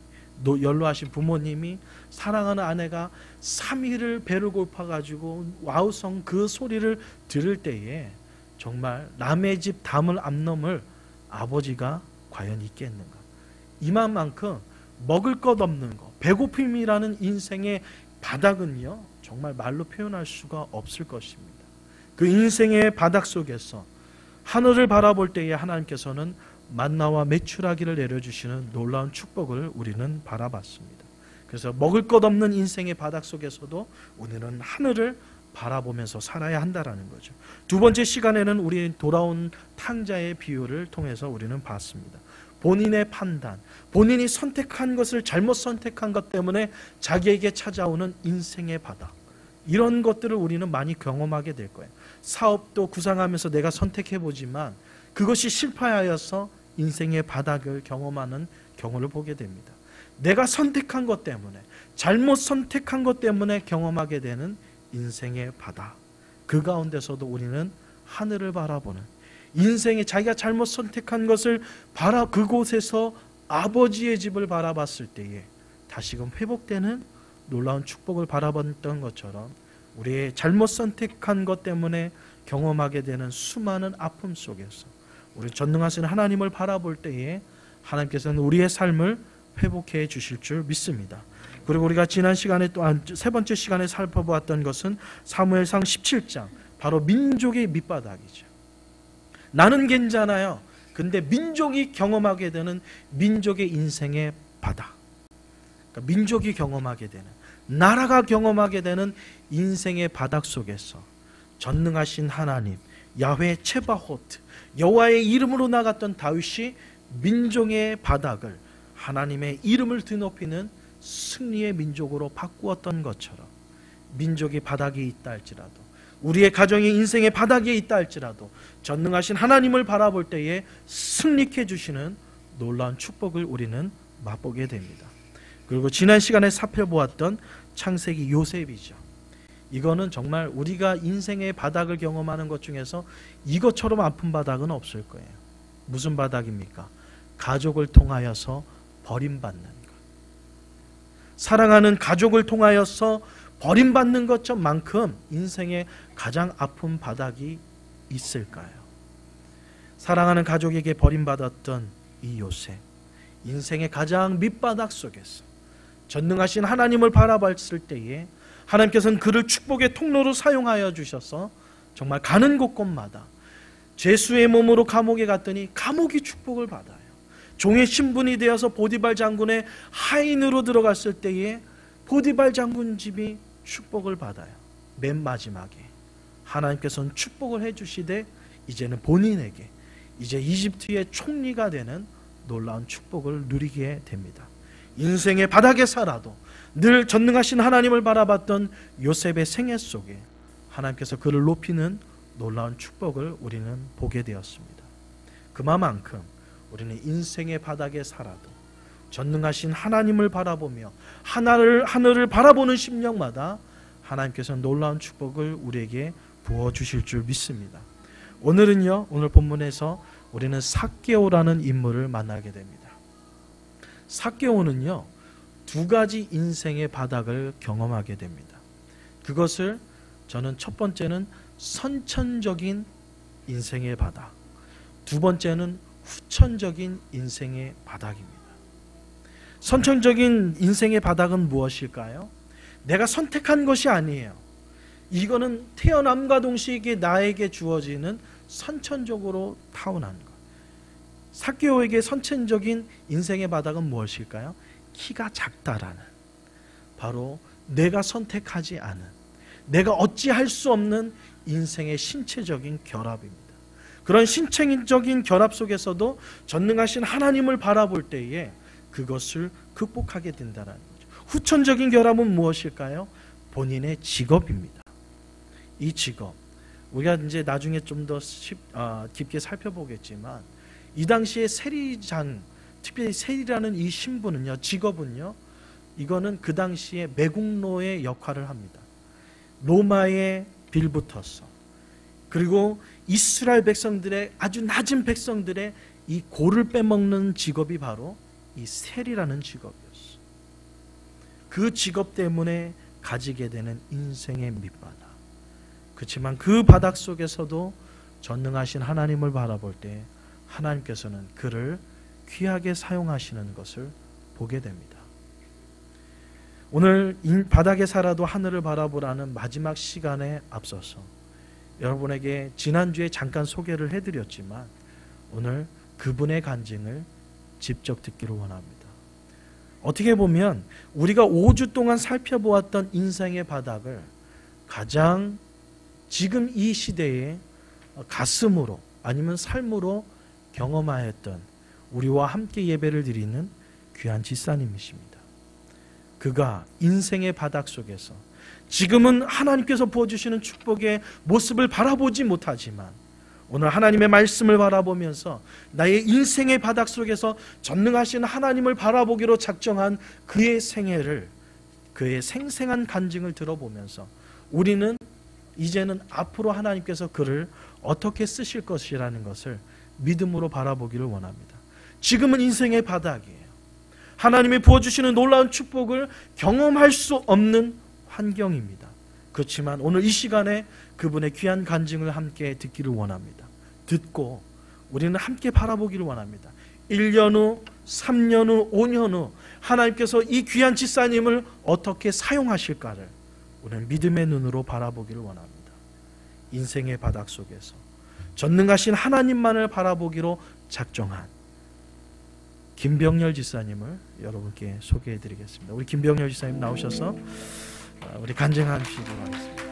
Speaker 2: 연로하신 부모님이, 사랑하는 아내가 3일을 배를 고파가지고 와우성 그 소리를 들을 때에 정말 남의 집 담을 안 넘을 아버지가 과연 있겠는가? 이만큼 먹을 것 없는 것, 배고픔이라는 인생의 바닥은요, 정말 말로 표현할 수가 없을 것입니다. 그 인생의 바닥 속에서 하늘을 바라볼 때에 하나님께서는 만나와 메추라기를 내려주시는 놀라운 축복을 우리는 바라봤습니다. 그래서 먹을 것 없는 인생의 바닥 속에서도 우리는 하늘을 바라보면서 살아야 한다는 거죠. 두 번째 시간에는 우리 돌아온 탕자의 비유를 통해서 우리는 봤습니다. 본인의 판단, 본인이 선택한 것을 잘못 선택한 것 때문에 자기에게 찾아오는 인생의 바닥, 이런 것들을 우리는 많이 경험하게 될 거예요. 사업도 구상하면서 내가 선택해보지만 그것이 실패하여서 인생의 바닥을 경험하는 경우를 보게 됩니다. 내가 선택한 것 때문에, 잘못 선택한 것 때문에 경험하게 되는 인생의 바닥, 그 가운데서도 우리는 하늘을 바라보는, 인생에 자기가 잘못 선택한 것을 그곳에서 아버지의 집을 바라봤을 때에 다시금 회복되는 놀라운 축복을 바라봤던 것처럼 우리의 잘못 선택한 것 때문에 경험하게 되는 수많은 아픔 속에서 우리 전능하신 하나님을 바라볼 때에 하나님께서는 우리의 삶을 회복해 주실 줄 믿습니다. 그리고 우리가 지난 시간에 또 세 번째 시간에 살펴보았던 것은 사무엘상 17장, 바로 민족의 밑바닥이죠. 나는 괜찮아요. 근데 민족이 경험하게 되는 민족의 인생의 바닥, 그러니까 민족이 경험하게 되는, 나라가 경험하게 되는 인생의 바닥 속에서 전능하신 하나님 야훼 체바호트, 여호와의 이름으로 나갔던 다윗이 민족의 바닥을 하나님의 이름을 드높이는 승리의 민족으로 바꾸었던 것처럼, 민족이 바닥에 있다 할지라도, 우리의 가정이 인생의 바닥에 있다 할지라도 전능하신 하나님을 바라볼 때에 승리케 주시는 놀라운 축복을 우리는 맛보게 됩니다. 그리고 지난 시간에 살펴보았던 창세기 요셉이죠. 이거는 정말 우리가 인생의 바닥을 경험하는 것 중에서 이것처럼 아픈 바닥은 없을 거예요. 무슨 바닥입니까? 가족을 통하여서 버림받는 것. 사랑하는 가족을 통하여서 버림받는 것만큼 인생의 가장 아픈 바닥이 있을까요? 사랑하는 가족에게 버림받았던 이 요셉, 인생의 가장 밑바닥 속에서 전능하신 하나님을 바라봤을 때에 하나님께서는 그를 축복의 통로로 사용하여 주셔서 정말 가는 곳곳마다 죄수의 몸으로 감옥에 갔더니 감옥이 축복을 받아요. 종의 신분이 되어서 보디발 장군의 하인으로 들어갔을 때에 보디발 장군 집이 축복을 받아요. 맨 마지막에 하나님께서는 축복을 해주시되 이제는 본인에게 이제 이집트의 총리가 되는 놀라운 축복을 누리게 됩니다. 인생의 바닥에 살아도 늘 전능하신 하나님을 바라봤던 요셉의 생애 속에 하나님께서 그를 높이는 놀라운 축복을 우리는 보게 되었습니다. 그만큼 우리는 인생의 바닥에 살아도 전능하신 하나님을 바라보며 하늘을 바라보는 심령마다 하나님께서 놀라운 축복을 우리에게 부어주실 줄 믿습니다. 오늘은요, 오늘 본문에서 우리는 삭개오라는 인물을 만나게 됩니다. 삭개오는요, 두 가지 인생의 바닥을 경험하게 됩니다. 그것을 저는 첫 번째는 선천적인 인생의 바닥, 두 번째는 후천적인 인생의 바닥입니다. 선천적인 인생의 바닥은 무엇일까요? 내가 선택한 것이 아니에요. 이거는 태어남과 동시에 나에게 주어지는 선천적으로 타고난 것. 삭개오에게 선천적인 인생의 바닥은 무엇일까요? 키가 작다라는, 바로 내가 선택하지 않은, 내가 어찌할 수 없는 인생의 신체적인 결합입니다. 그런 신체적인 결합 속에서도 전능하신 하나님을 바라볼 때에 그것을 극복하게 된다는 거죠. 후천적인 결합은 무엇일까요? 본인의 직업입니다. 이 직업, 우리가 이제 나중에 좀 더 깊게 살펴보겠지만, 이 당시에 세리장, 특별히 세리라는 이 신분은요, 직업은요, 이거는 그 당시에 매국노의 역할을 합니다. 로마에 빌붙어서, 그리고 이스라엘 백성들의, 아주 낮은 백성들의 이 고를 빼먹는 직업이 바로 이 세리라는 직업이었어. 그 직업 때문에 가지게 되는 인생의 밑바닥. 그렇지만 그 바닥 속에서도 전능하신 하나님을 바라볼 때 하나님께서는 그를 귀하게 사용하시는 것을 보게 됩니다. 오늘 바닥에 살아도 하늘을 바라보라는 마지막 시간에 앞서서 여러분에게 지난주에 잠깐 소개를 해드렸지만, 오늘 그분의 간증을 직접 듣기를 원합니다. 어떻게 보면 우리가 5주 동안 살펴보았던 인생의 바닥을 가장 지금 이 시대에 가슴으로, 아니면 삶으로 경험하였던 우리와 함께 예배를 드리는 귀한 집사님이십니다. 그가 인생의 바닥 속에서 지금은 하나님께서 부어주시는 축복의 모습을 바라보지 못하지만, 오늘 하나님의 말씀을 바라보면서 나의 인생의 바닥 속에서 전능하신 하나님을 바라보기로 작정한 그의 생애를, 그의 생생한 간증을 들어보면서 우리는 이제는 앞으로 하나님께서 그를 어떻게 쓰실 것이라는 것을 믿음으로 바라보기를 원합니다. 지금은 인생의 바닥이에요. 하나님이 부어주시는 놀라운 축복을 경험할 수 없는 환경입니다. 그렇지만 오늘 이 시간에 그분의 귀한 간증을 함께 듣기를 원합니다. 듣고 우리는 함께 바라보기를 원합니다. 1년 후, 3년 후, 5년 후 하나님께서 이 귀한 집사님을 어떻게 사용하실까를 우리는 믿음의 눈으로 바라보기를 원합니다. 인생의 바닥 속에서 전능하신 하나님만을 바라보기로 작정한 김병렬 집사님을 여러분께 소개해드리겠습니다. 우리 김병렬 집사님 나오셔서 우리 간증하시도록 하겠습니다.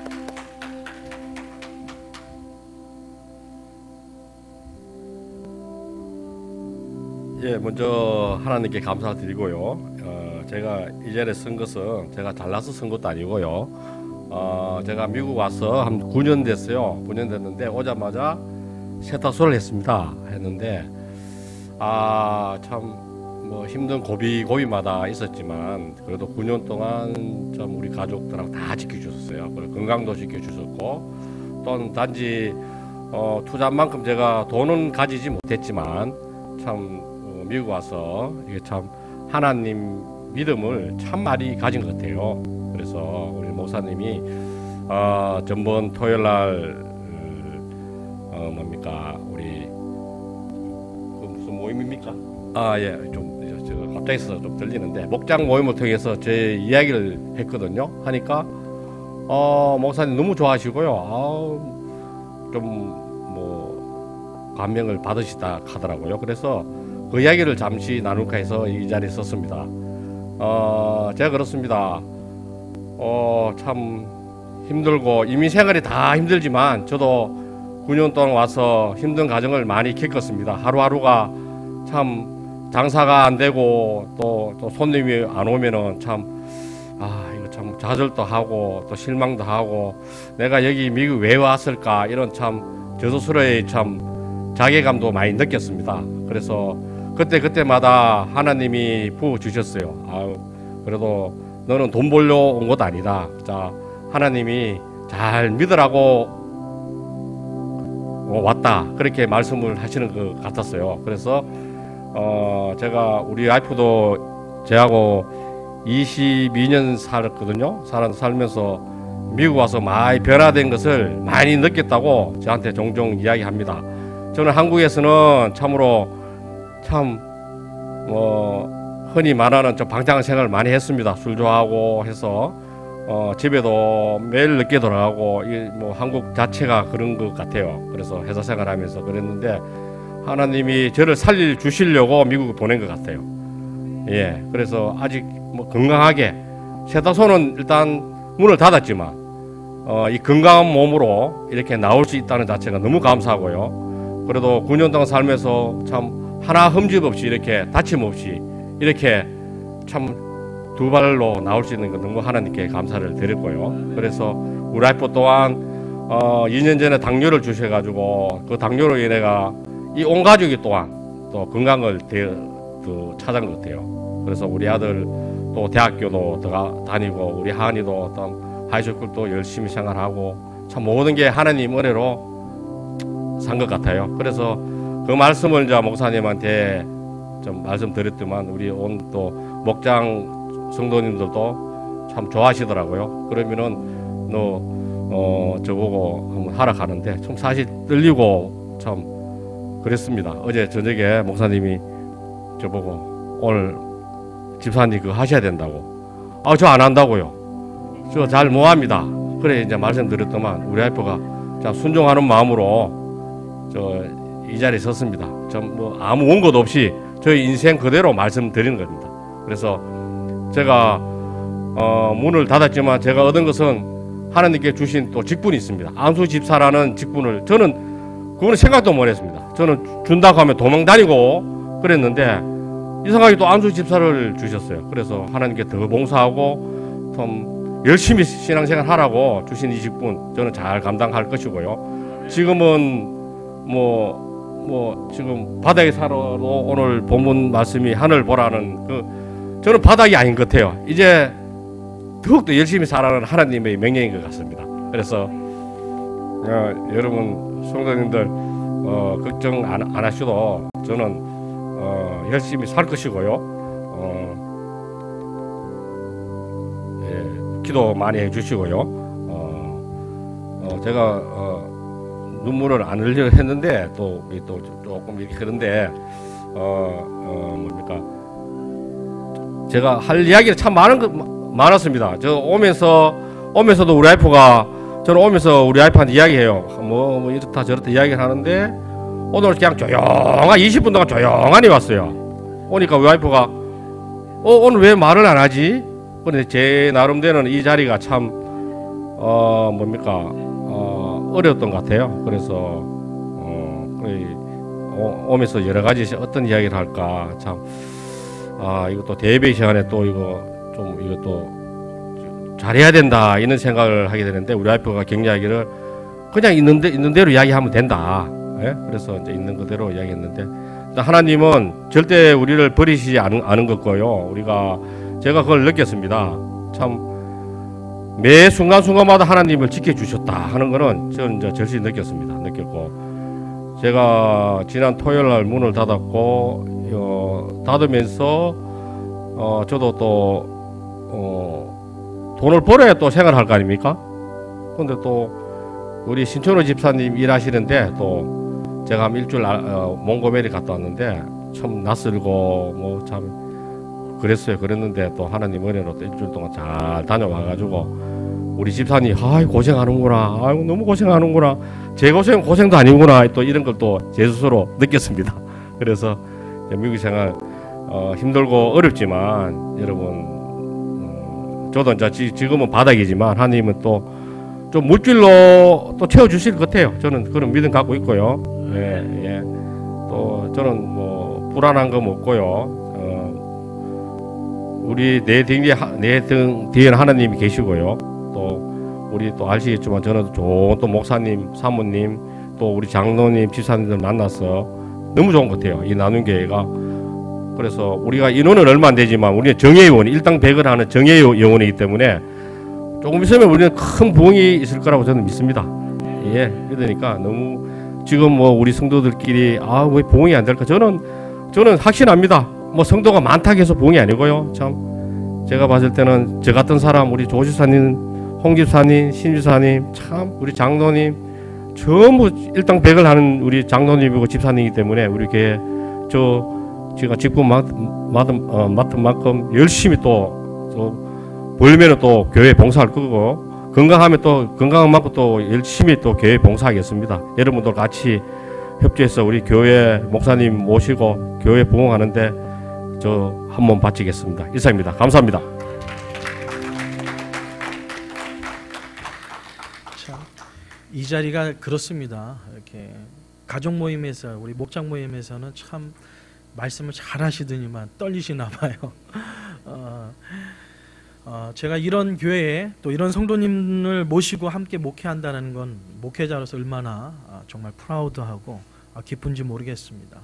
Speaker 5: 예, 먼저 하나님께 감사드리고요. 제가 이 자리에 선 것은 제가 잘나서 선 것도 아니고요. 제가 미국 와서 한 9년 됐어요. 9년 됐는데 오자마자 세탁소를 했는데 참 뭐 힘든 고비마다 있었지만 그래도 9년 동안 좀 우리 가족들하고 다 지켜주셨어요. 그리고 건강도 지켜주셨고, 또는 단지 투자만큼 제가 돈은 가지지 못했지만 참 미국 와서 이게 참 하나님 믿음을 참 많이 가진 것 같아요. 그래서 우리 목사님이 전번 토요일 날 뭡니까 우리 그 무슨 모임입니까? 예, 좀 제가 갑자기서 좀 들리는데 목장 모임을 통해서 제 이야기를 했거든요. 하니까 목사님 너무 좋아하시고요. 좀 뭐 감명을 받으시다 하더라고요. 그래서 그 이야기를 잠시 나눌까 해서 이 자리에 섰습니다. 제가 그렇습니다. 참 힘들고 이민 생활이 다 힘들지만 저도 9년 동안 와서 힘든 과정을 많이 겪었습니다. 하루하루가 참 장사가 안 되고 또 손님이 안 오면은 참 이거 참 좌절도 하고 또 실망도 하고 내가 여기 미국 왜 왔을까 이런 참 저 스스로의 참 자괴감도 많이 느꼈습니다. 그래서 그때마다 하나님이 부어 주셨어요. 아유, 그래도 너는 돈 벌려 온 것 아니다. 자, 하나님이 잘 믿으라고 왔다. 그렇게 말씀을 하시는 것 같았어요. 그래서 제가 우리 와이프도 저하고 22년 살았거든요. 살면서 미국 와서 많이 변화된 것을 많이 느꼈다고 저한테 종종 이야기합니다. 저는 한국에서는 참으로 흔히 말하는 좀 방탕한 생활을 많이 했습니다. 술 좋아하고 해서 집에도 매일 늦게 돌아가고 뭐 한국 자체가 그런 것 같아요. 그래서 회사 생활하면서 그랬는데 하나님이 저를 살려 주시려고 미국에 보낸 것 같아요. 예, 그래서 아직 뭐 건강하게 세탁소는 일단 문을 닫았지만 이 건강한 몸으로 이렇게 나올 수 있다는 자체가 너무 감사하고요. 그래도 9년 동안 살면서 참 하나 흠집 없이 이렇게 다침 없이 이렇게 참 두 발로 나올 수 있는 건 너무 하나님께 감사를 드렸고요. 그래서 우리 와이프 또한 2년 전에 당뇨를 주셔가지고 그 당뇨로 인해가 이 온 가족이 또한 또 건강을 찾은 것 같아요. 그래서 우리 아들 또 대학교도 다니고 우리 하은이도 어떤 하이스쿨도 열심히 생활하고 참 모든 게 하나님 은혜로 산 것 같아요. 그래서 그 말씀을 이제 목사님한테 좀 말씀드렸더만 우리 온 또 목장 성도님들도 참 좋아하시더라고요. 그러면은 너 저보고 한번 하러 가는데 좀 사실 떨리고 참 그랬습니다. 어제 저녁에 목사님이 저보고 오늘 집사님 그거 하셔야 된다고. 저 안 한다고요. 저 잘 못합니다. 그래 이제 말씀드렸더만 우리 와이프가 참 순종하는 마음으로 이 자리에 섰습니다. 좀 뭐 아무 원고도 없이 저희 인생 그대로 말씀드리는 겁니다. 그래서 제가 문을 닫았지만 제가 얻은 것은 하나님께 주신 또 직분이 있습니다. 안수 집사라는 직분을 저는 그거는 생각도 못했습니다. 저는 준다고 하면 도망 다니고 그랬는데 이상하게 또 안수 집사를 주셨어요. 그래서 하나님께 더 봉사하고 좀 열심히 신앙생활 하라고 주신 이 직분 저는 잘 감당할 것이고요. 지금은 지금 바닥에 살아도 오늘 본문 말씀이 하늘 보라는 저는 바닥이 아닌 것 같아요. 이제 더욱더 열심히 살아가는 하나님의 명령인 것 같습니다. 그래서 여러분 성도님들 걱정 안 하셔도 저는 열심히 살 것이고요. 기도 많이 해주시고요. 제가 눈물을 안 흘리려 했는데 또 조금 이렇게 그런데 제가 할 이야기가 참 많았습니다. 저 오면서도 우리 와이프가 저는 오면서 우리 와이프한테 이야기해요. 뭐 이렇다 저렇다 이야기를 하는데 오늘 그냥 조용한 20분 동안 조용하니 왔어요. 오니까 우리 와이프가 오늘 왜 말을 안 하지? 근데 제 나름대로는 이 자리가 참 어려웠던 것 같아요. 그래서 오면서 여러 가지 어떤 이야기를 할까 참 이것도 대회 시간에 또 이것도 잘해야 된다 이런 생각을 하게 되는데 우리 와이프가 격려하기를 그냥 있는 대로 이야기하면 된다. 예? 그래서 이제 있는 그대로 이야기했는데 하나님은 절대 우리를 버리시지 않은 것 거요. 제가 그걸 느꼈습니다. 참 매 순간순간마다 하나님을 지켜주셨다 하는 거는 저는 이제 절실히 느꼈고 제가 지난 토요일 날 문을 닫았고 닫으면서 저도 또 돈을 벌어야 또 생활할 거 아닙니까? 근데 또 우리 신천호 집사님 일하시는데 또 제가 한 일주일 몽고메리 갔다 왔는데 참 낯설고 참 그랬는데 또 하나님 은혜로 또 일주일 동안 잘 다녀와가지고 우리 집사님 고생하는구나, 너무 고생하는구나, 제 고생도 아니구나, 또 이런 걸 또 제 스스로 느꼈습니다. 그래서 미국 생활 힘들고 어렵지만 여러분 저도 이제 지금은 바닥이지만 하나님은 또 좀 물질로 또 채워주실 것 같아요. 저는 그런 믿음 갖고 있고요. 예. 또 저는 불안한 거 없고요. 우리 내 등 뒤에는 하나님이 계시고요. 또 우리 또 아시겠지만 저는 좋은 또 목사님, 사모님, 또 우리 장로님, 집사님들 만나서 너무 좋은 것 같아요. 이 나눔교회가 그래서 우리가 인원은 얼마 안 되지만 우리는 정예의원, 일당 100을 하는 정예의원이기 때문에 조금 있으면 우리는 큰 부흥이 있을 거라고 저는 믿습니다. 예, 그러니까 너무 지금 뭐 우리 성도들끼리 왜 부흥이 안 될까? 저는 확신합니다. 뭐 성도가 많다고 해서 부흥이 아니고요. 참 제가 봤을 때는 저 같은 사람, 우리 조 집사님, 홍 집사님, 신 집사님, 참 우리 장로님 전부 일당 100을 하는 우리 장로님이고 집사님이기 때문에 우리 교회 제가 직분 맡은 만큼 열심히 또 보이면 또 교회 봉사할 거고, 건강하면 또 건강한 만큼 또 열심히 또 교회 봉사하겠습니다. 여러분들 같이 협조해서 우리 교회 목사님 모시고 교회 부흥하는데 저 한 몸 바치겠습니다. 이상입니다. 감사합니다.
Speaker 2: 참, 이 자리가 그렇습니다. 이렇게 가족 모임에서, 우리 목장 모임에서는 참 말씀을 잘 하시더니만 떨리시나 봐요. 제가 이런 교회에 또 이런 성도님을 모시고 함께 목회한다는 건 목회자로서 얼마나 정말 프라우드하고 기쁜지 모르겠습니다.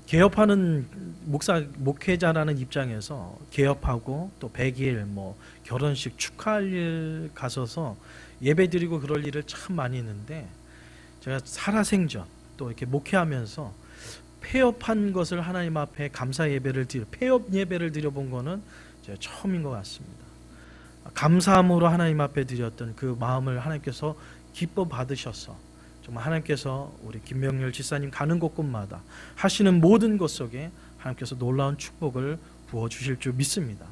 Speaker 2: 개업하는 목회자라는 입장에서 개업하고 또 100일 뭐 결혼식 축하할 일 가서서 예배드리고 그럴 일을 참 많이 있는데, 제가 살아생전 또 이렇게 목회하면서 폐업한 것을 하나님 앞에 감사 예배를 폐업 예배를 드려본 거는 제가 처음인 것 같습니다. 감사함으로 하나님 앞에 드렸던 그 마음을 하나님께서 기뻐 받으셔서 정말 하나님께서 우리 김명렬 지사님 가는 곳곳마다 하시는 모든 것 속에 하나님께서 놀라운 축복을 부어주실 줄 믿습니다.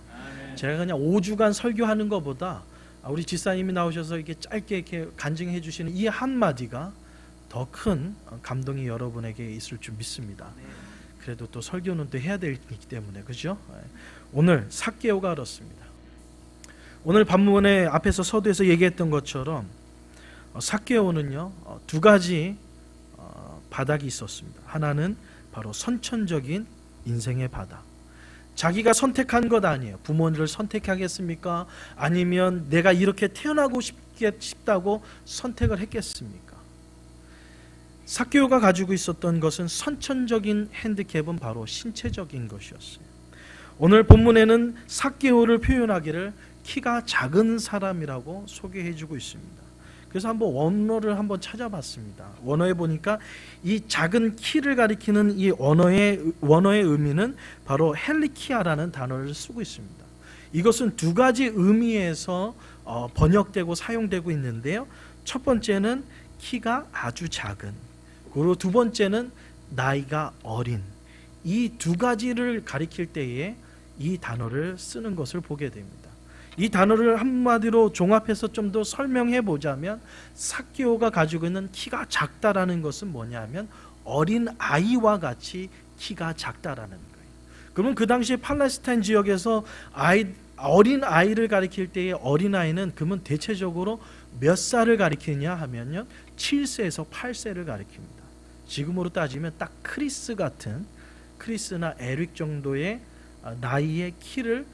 Speaker 2: 제가 그냥 5주간 설교하는 것보다 우리 지사님이 나오셔서 이렇게 짧게 이렇게 간증해 주시는 이 한마디가 더 큰 감동이 여러분에게 있을 줄 믿습니다. 그래도 또 설교는 또 해야 되기 때문에, 그죠? 오늘 삭개오가 그렇습니다. 오늘 본문에 앞에서 서두에서 얘기했던 것처럼 삭개오는요 두 가지 바닥이 있었습니다. 하나는 바로 선천적인 인생의 바닥. 자기가 선택한 것 아니에요. 부모를 선택하겠습니까? 아니면 내가 이렇게 태어나고 싶다고 선택을 했겠습니까? 삭개오가 가지고 있었던 것은 선천적인 핸디캡은 바로 신체적인 것이었어요. 오늘 본문에는 삭개오를 표현하기를 키가 작은 사람이라고 소개해주고 있습니다. 그래서 한번 원어를 한번 찾아봤습니다. 원어에 보니까 이 작은 키를 가리키는 이 원어의 의미는 바로 헬리키아라는 단어를 쓰고 있습니다. 이것은 두 가지 의미에서 번역되고 사용되고 있는데요. 첫 번째는 키가 아주 작은, 그리고 두 번째는 나이가 어린, 이 두 가지를 가리킬 때에 이 단어를 쓰는 것을 보게 됩니다. 이 단어를 한마디로 종합해서 좀 더 설명해 보자면, 삭개오가 가지고 있는 키가 작다라는 것은 뭐냐면 어린 아이와 같이 키가 작다라는 거예요. 그러면 그 당시에 팔레스타인 지역에서 어린 아이를 가리킬 때의 어린 아이는 그러면 대체적으로 몇 살을 가리키냐 하면요 7세에서 8세를 가리킵니다. 지금으로 따지면 딱 크리스나 에릭 정도의 나이의 키를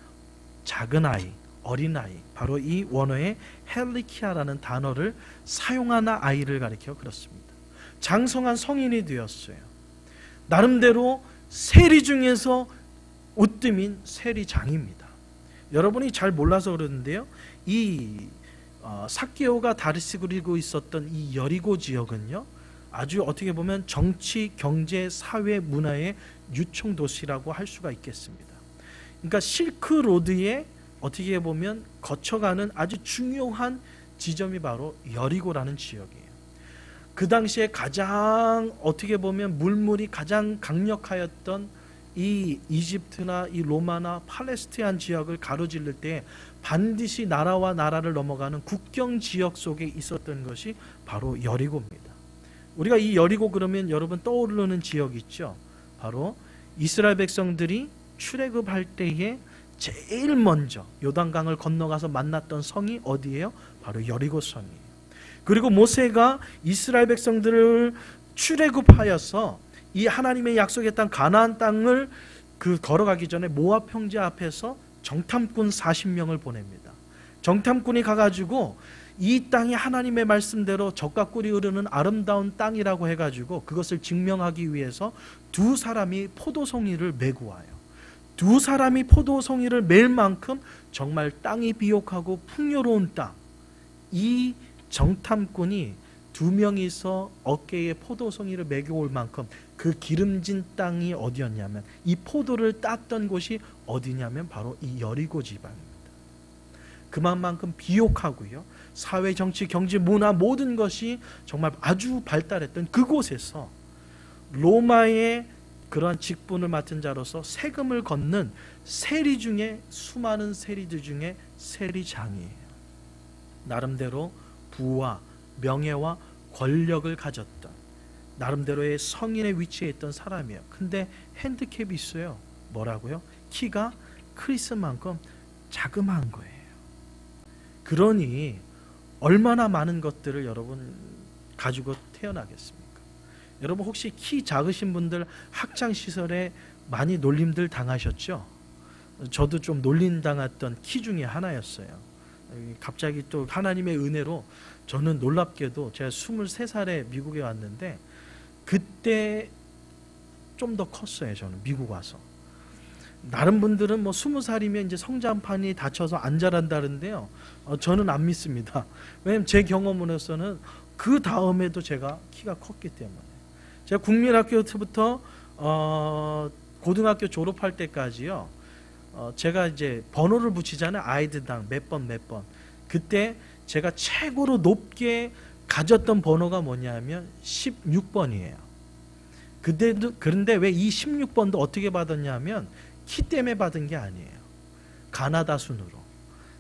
Speaker 2: 작은 아이, 어린아이, 바로 이 원어의 헬리키아라는 단어를 사용하는 아이를 가리켜 그렇습니다. 장성한 성인이 되었어요. 나름대로 세리 중에서 으뜸인 세리장입니다. 여러분이 잘 몰라서 그러는데요, 이 삭개오가 다스리고 있었던 이 여리고 지역은요 아주 어떻게 보면 정치, 경제, 사회, 문화의 유총도시라고 할 수가 있겠습니다. 그러니까 실크로드에 어떻게 보면 거쳐가는 아주 중요한 지점이 바로 여리고라는 지역이에요. 그 당시에 가장 어떻게 보면 물물이 가장 강력하였던 이 이집트나 이 로마나 팔레스타인 지역을 가로질를 때 반드시 나라와 나라를 넘어가는 국경 지역 속에 있었던 것이 바로 여리고입니다. 우리가 이 여리고 그러면 여러분 떠오르는 지역 있죠? 바로 이스라엘 백성들이 출애굽할 때에 제일 먼저 요단강을 건너가서 만났던 성이 어디예요? 바로 여리고 성이에요. 그리고 모세가 이스라엘 백성들을 출애굽하여서 이 하나님의 약속의 땅 가나안 땅을 걸어가기 전에 모압 형제 앞에서 정탐꾼 40명을 보냅니다. 정탐꾼이 가가지고 이 땅이 하나님의 말씀대로 젖과 꿀이 흐르는 아름다운 땅이라고 해가지고 그것을 증명하기 위해서 두 사람이 포도송이를 메고 와요. 두 사람이 포도송이를 맬 만큼 정말 땅이 비옥하고 풍요로운 땅, 이 정탐꾼이 두 명이서 어깨에 포도송이를 메고 올 만큼 그 기름진 땅이 어디였냐면, 이 포도를 땄던 곳이 어디냐면 바로 이 여리고 지방입니다. 그만큼 비옥하고요, 사회, 정치, 경제, 문화 모든 것이 정말 아주 발달했던 그곳에서 로마의 그러한 직분을 맡은 자로서 세금을 걷는 세리 중에, 수많은 세리들 중에 세리장이에요. 나름대로 부와 명예와 권력을 가졌던 나름대로의 성인의 위치에 있던 사람이에요. 근데 핸디캡이 있어요. 뭐라고요? 키가 크리스만큼 자그마한 거예요. 그러니 얼마나 많은 것들을 여러분 가지고 태어나겠습니까? 여러분 혹시 키 작으신 분들 학창시절에 많이 놀림들 당하셨죠? 저도 좀 놀림 당했던 키 중에 하나였어요. 갑자기 또 하나님의 은혜로 저는 놀랍게도 제가 23살에 미국에 왔는데 그때 좀 더 컸어요. 저는 미국 와서. 다른 분들은 뭐 20살이면 이제 성장판이 다쳐서 안 자란다는데요. 저는 안 믿습니다. 왜냐면 제 경험으로서는 그 다음에도 제가 키가 컸기 때문에. 제가 국민학교 때부터 고등학교 졸업할 때까지요. 제가 이제 번호를 붙이잖아요. 아이들당 몇 번. 그때 제가 최고로 높게 가졌던 번호가 뭐냐면 16번이에요. 그런데 왜 이 16번도 어떻게 받았냐면 키 때문에 받은 게 아니에요. 가나다 순으로.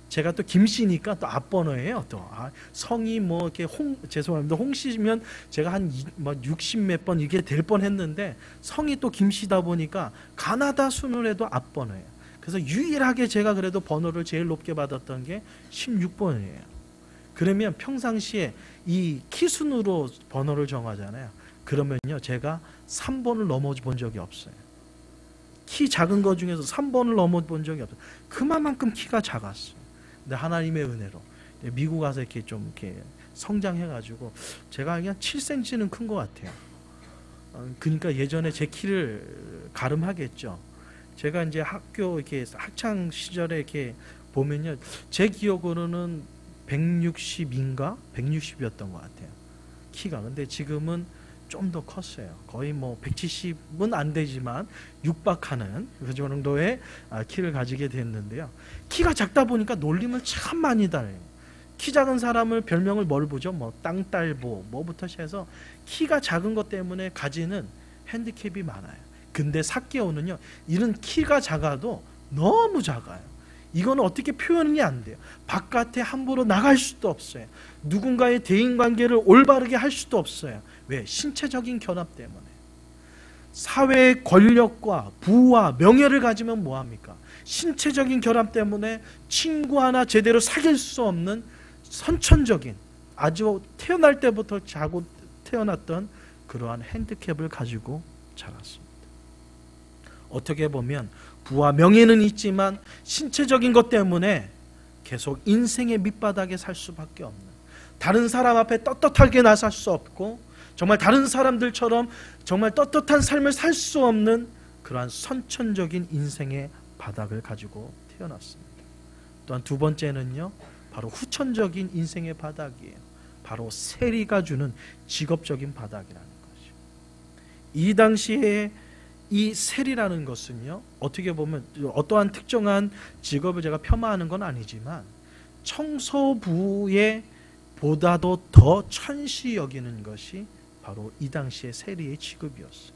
Speaker 2: 제가 또 김씨니까 또 앞번호예요. 또 성이 뭐 이렇게 죄송합니다. 홍씨면 제가 한 60 몇 번 이게 될 뻔했는데 성이 또 김씨다 보니까 가나다 순으로 해도 앞번호예요. 그래서 유일하게 제가 그래도 번호를 제일 높게 받았던 게 16번이에요. 그러면 평상시에 이 키순으로 번호를 정하잖아요. 그러면요 제가 3번을 넘어본 적이 없어요. 키 작은 거 중에서 3번을 넘어본 적이 없어요. 그만큼 키가 작았어요. 근데 하나님의 은혜로 미국 가서 이렇게 좀 이렇게 성장해가지고 제가 그냥 7cm는 큰 것 같아요. 그러니까 예전에 제 키를 가름하겠죠. 제가 이제 학교 이렇게 학창 시절에 이렇게 보면요, 제 기억으로는 160인가 160이었던 것 같아요. 키가. 근데 지금은 좀 더 컸어요. 거의 뭐 170은 안 되지만 육박하는 그 정도의 키를 가지게 됐는데요. 키가 작다 보니까 놀림을 참 많이 당해요. 키 작은 사람을 별명을 뭘 보죠? 뭐 땅딸보 뭐부터 해서 키가 작은 것 때문에 가지는 핸디캡이 많아요. 근데 삭개오는요, 이런 키가 작아도 너무 작아요. 이거는 어떻게 표현이 안 돼요. 바깥에 함부로 나갈 수도 없어요. 누군가의 대인관계를 올바르게 할 수도 없어요. 왜? 신체적인 결합 때문에. 사회의 권력과 부와 명예를 가지면 뭐합니까? 신체적인 결합 때문에 친구 하나 제대로 사귈 수 없는 선천적인, 아주 태어날 때부터 자고 태어났던 그러한 핸디캡을 가지고 자랐습니다. 어떻게 보면 부와 명예는 있지만 신체적인 것 때문에 계속 인생의 밑바닥에 살 수밖에 없는, 다른 사람 앞에 떳떳하게 나설 수 없고 정말 다른 사람들처럼 정말 떳떳한 삶을 살 수 없는 그러한 선천적인 인생의 바닥을 가지고 태어났습니다. 또한 두 번째는요, 바로 후천적인 인생의 바닥이에요. 바로 세리가 주는 직업적인 바닥이라는 것이죠. 이 당시에 이 세리라는 것은요, 어떻게 보면 어떠한 특정한 직업을 제가 폄하하는 건 아니지만 청소부에 보다도 더 천시 여기는 것이 바로 이 당시의 세리의 직업이었어요.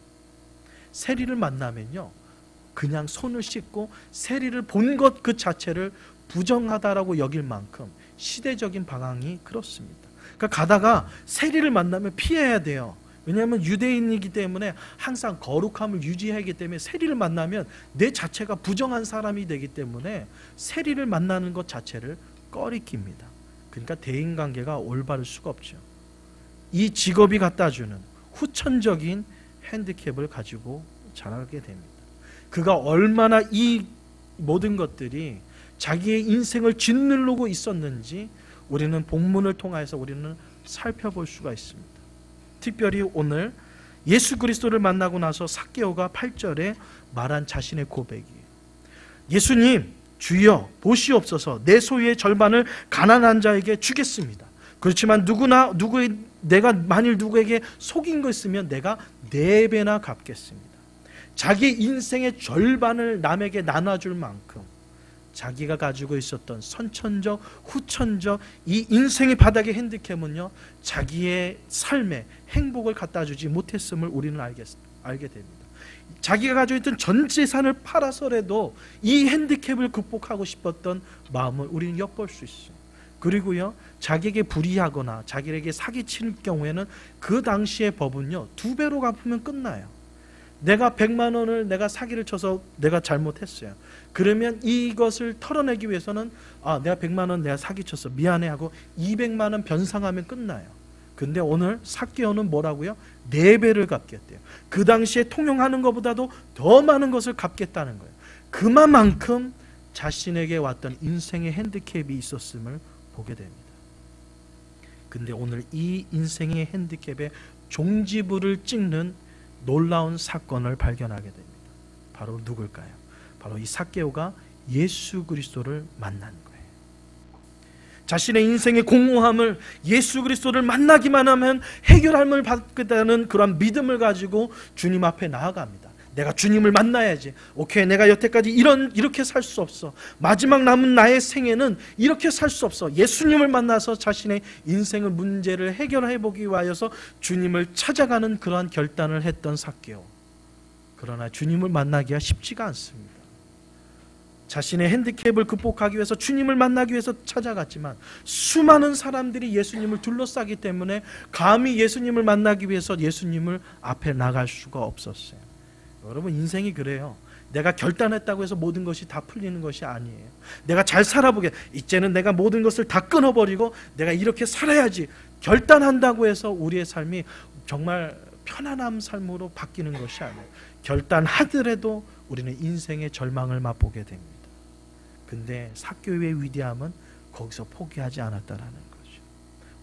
Speaker 2: 세리를 만나면요, 그냥 손을 씻고 세리를 본 것 그 자체를 부정하다라고 여길 만큼 시대적인 방향이 그렇습니다. 그러니까 가다가 세리를 만나면 피해야 돼요. 왜냐하면 유대인이기 때문에 항상 거룩함을 유지하기 때문에 세리를 만나면 내 자체가 부정한 사람이 되기 때문에 세리를 만나는 것 자체를 꺼리낍니다. 그러니까 대인관계가 올바를 수가 없죠. 이 직업이 갖다주는 후천적인 핸디캡을 가지고 자라게 됩니다. 그가 얼마나 이 모든 것들이 자기의 인생을 짓누르고 있었는지 우리는 본문을 통해서 우리는 살펴볼 수가 있습니다. 특별히 오늘 예수 그리스도를 만나고 나서 삭개오가 8절에 말한 자신의 고백이에요. 예수님, 주여 보시옵소서, 내 소유의 절반을 가난한 자에게 주겠습니다. 그렇지만 내가 만일 누구에게 속인 거 있으면 내가 4배나 갚겠습니다. 자기 인생의 절반을 남에게 나눠줄 만큼 자기가 가지고 있었던 선천적, 후천적 이 인생의 바닥의 핸디캡은요, 자기의 삶에 행복을 갖다 주지 못했음을 우리는 알게 됩니다. 자기가 가지고 있던 전 재산을 팔아서라도 이 핸디캡을 극복하고 싶었던 마음을 우리는 엿볼 수 있어요. 그리고요, 자기에게 불이하거나 자기에게 사기칠 경우에는 그 당시의 법은요, 2배로 갚으면 끝나요. 내가 100만 원을 내가 사기를 쳐서 내가 잘못했어요. 그러면 이것을 털어내기 위해서는 내가 100만 원 내가 사기쳤어, 미안해 하고 200만 원 변상하면 끝나요. 근데 오늘 삭개오는 뭐라고요? 4배를 갚겠대요. 그 당시에 통용하는 것보다도 더 많은 것을 갚겠다는 거예요. 그만큼 자신에게 왔던 인생의 핸디캡이 있었음을 보게 됩니다. 근데 오늘 이 인생의 핸디캡의 종지부를 찍는 놀라운 사건을 발견하게 됩니다. 바로 누굴까요? 바로 이 삭개오가 예수 그리스도를 만난 거예요. 자신의 인생의 공허함을 예수 그리스도를 만나기만 하면 해결함을 받겠다는 그런 믿음을 가지고 주님 앞에 나아갑니다. 내가 주님을 만나야지. 오케이, 내가 여태까지 이렇게 살 수 없어. 마지막 남은 나의 생애는 이렇게 살 수 없어. 예수님을 만나서 자신의 인생의 문제를 해결해 보기 위하여서 주님을 찾아가는 그러한 결단을 했던 삭개오. 그러나 주님을 만나기가 쉽지가 않습니다. 자신의 핸디캡을 극복하기 위해서 주님을 만나기 위해서 찾아갔지만 수많은 사람들이 예수님을 둘러싸기 때문에 감히 예수님을 만나기 위해서 예수님을 앞에 나갈 수가 없었어요. 여러분, 인생이 그래요. 내가 결단했다고 해서 모든 것이 다 풀리는 것이 아니에요. 내가 잘 살아보게, 이제는 내가 모든 것을 다 끊어버리고 내가 이렇게 살아야지 결단한다고 해서 우리의 삶이 정말 편안한 삶으로 바뀌는 것이 아니에요. 결단하더라도 우리는 인생의 절망을 맛보게 됩니다. 근데 삭개오의 위대함은 거기서 포기하지 않았다라는 거죠.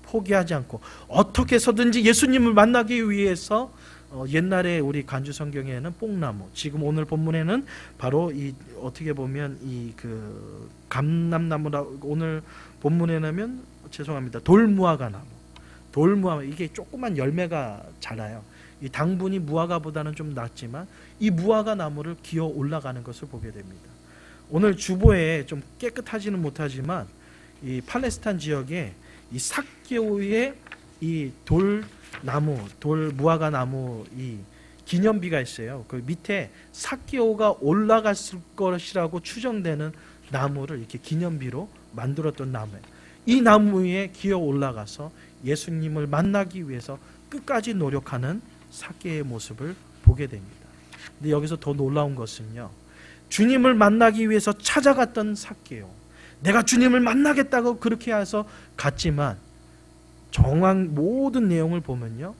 Speaker 2: 포기하지 않고 어떻게 해서든지 예수님을 만나기 위해서 옛날에 우리 간주 성경에는 뽕나무, 지금 오늘 본문에는 바로 이 어떻게 보면 이 그 감람나무라, 오늘 본문에는 죄송합니다, 돌무화과 나무. 돌무화, 이게 조그만 열매가 자라요. 이 당분이 무화과보다는 좀 낮지만 이 무화과 나무를 기어 올라가는 것을 보게 됩니다. 오늘 주보에 좀 깨끗하지는 못하지만 이 팔레스타인 지역에 이 삭개오의 이 돌 무화과 나무 이 기념비가 있어요. 그 밑에 삭개오가 올라갔을 것이라고 추정되는 나무를 이렇게 기념비로 만들었던 나무예요. 이 나무 위에 기어 올라가서 예수님을 만나기 위해서 끝까지 노력하는 삭개오의 모습을 보게 됩니다. 근데 여기서 더 놀라운 것은요, 주님을 만나기 위해서 찾아갔던 삭개오, 내가 주님을 만나겠다고 그렇게 해서 갔지만 정황 모든 내용을 보면요,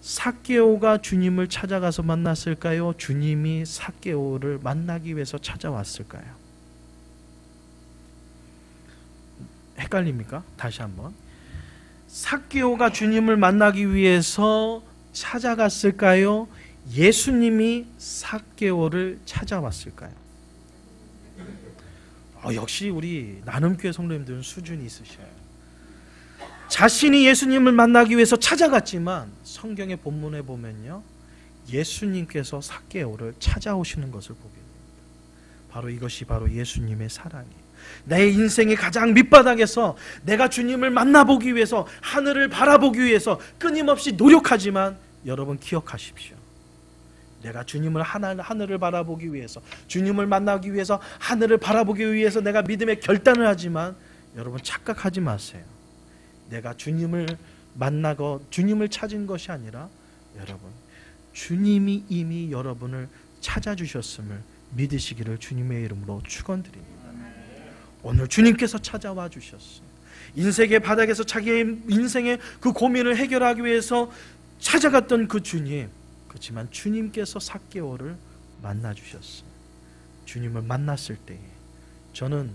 Speaker 2: 삭개오가 주님을 찾아가서 만났을까요? 주님이 삭개오를 만나기 위해서 찾아왔을까요? 헷갈립니까? 다시 한번. 삭개오가 주님을 만나기 위해서 찾아갔을까요? 예수님이 삭개오를 찾아왔을까요? 역시 우리 나눔교회 성도님들은 수준이 있으셔요. 자신이 예수님을 만나기 위해서 찾아갔지만 성경의 본문에 보면요, 예수님께서 삭개오를 찾아오시는 것을 보게 됩니다. 바로 이것이 바로 예수님의 사랑이에요. 내 인생의 가장 밑바닥에서 내가 주님을 만나보기 위해서, 하늘을 바라보기 위해서 끊임없이 노력하지만 여러분 기억하십시오. 내가 주님을 하늘을 바라보기 위해서, 주님을 만나기 위해서 하늘을 바라보기 위해서 내가 믿음의 결단을 하지만 여러분 착각하지 마세요. 내가 주님을 만나고 주님을 찾은 것이 아니라 여러분, 주님이 이미 여러분을 찾아주셨음을 믿으시기를 주님의 이름으로 축원드립니다. 오늘 주님께서 찾아와 주셨어요. 인생의 바닥에서 자기의 인생의 그 고민을 해결하기 위해서 찾아갔던 그 주님, 그렇지만 주님께서 삭개오를 만나 주셨어요. 주님을 만났을 때에 저는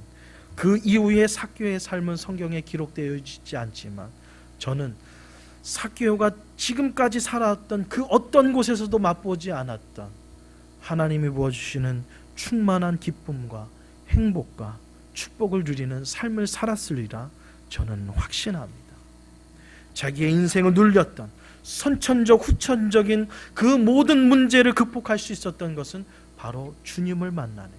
Speaker 2: 그 이후에 삭개오의 삶은 성경에 기록되어 있지 않지만 저는 삭개오가 지금까지 살아왔던 그 어떤 곳에서도 맛보지 않았던 하나님이 부어주시는 충만한 기쁨과 행복과 축복을 누리는 삶을 살았으리라 저는 확신합니다. 자기의 인생을 눌렸던 선천적 후천적인 그 모든 문제를 극복할 수 있었던 것은 바로 주님을 만나는 것.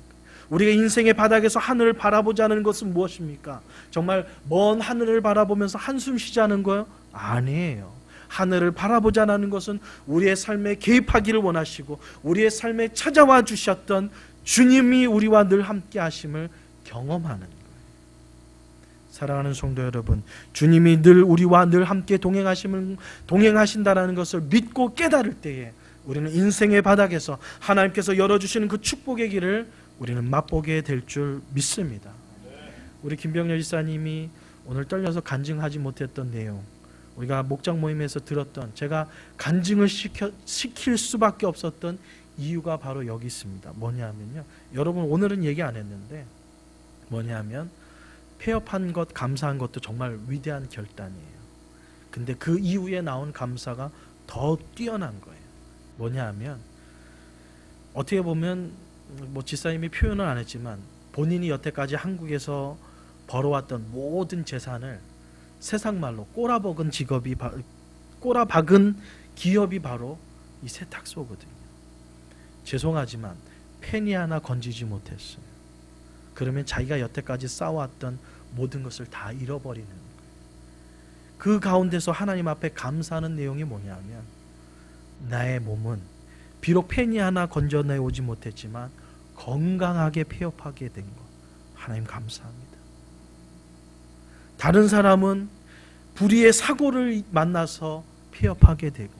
Speaker 2: 우리가 인생의 바닥에서 하늘을 바라보자는 것은 무엇입니까? 정말 먼 하늘을 바라보면서 한숨 쉬자는 거요? 아니에요. 하늘을 바라보자는 것은 우리의 삶에 개입하기를 원하시고 우리의 삶에 찾아와 주셨던 주님이 우리와 늘 함께 하심을 경험하는 거예요. 사랑하는 성도 여러분, 주님이 늘 우리와 늘 함께 동행하신다는 것을 믿고 깨달을 때에 우리는 인생의 바닥에서 하나님께서 열어주시는 그 축복의 길을 우리는 맛보게 될 줄 믿습니다. 우리 김병렬 지사님이 오늘 떨려서 간증하지 못했던 내용, 우리가 목장 모임에서 들었던, 제가 간증을 시킬 수밖에 없었던 이유가 바로 여기 있습니다. 뭐냐면요, 여러분 오늘은 얘기 안 했는데 뭐냐면 폐업한 것, 감사한 것도 정말 위대한 결단이에요. 근데 그 이후에 나온 감사가 더 뛰어난 거예요. 뭐냐면 어떻게 보면 지사님이 표현을 안 했지만 본인이 여태까지 한국에서 벌어왔던 모든 재산을 세상 말로 꼬라박은 기업이 바로 이 세탁소거든요. 죄송하지만 penny 하나 건지지 못했어요. 그러면 자기가 여태까지 쌓아왔던 모든 것을 다 잃어버리는 거예요. 그 가운데서 하나님 앞에 감사하는 내용이 뭐냐면, 나의 몸은 비록 penny 하나 건져내오지 못했지만 건강하게 폐업하게 된 것, 하나님 감사합니다. 다른 사람은 불의의 사고를 만나서 폐업하게 되고,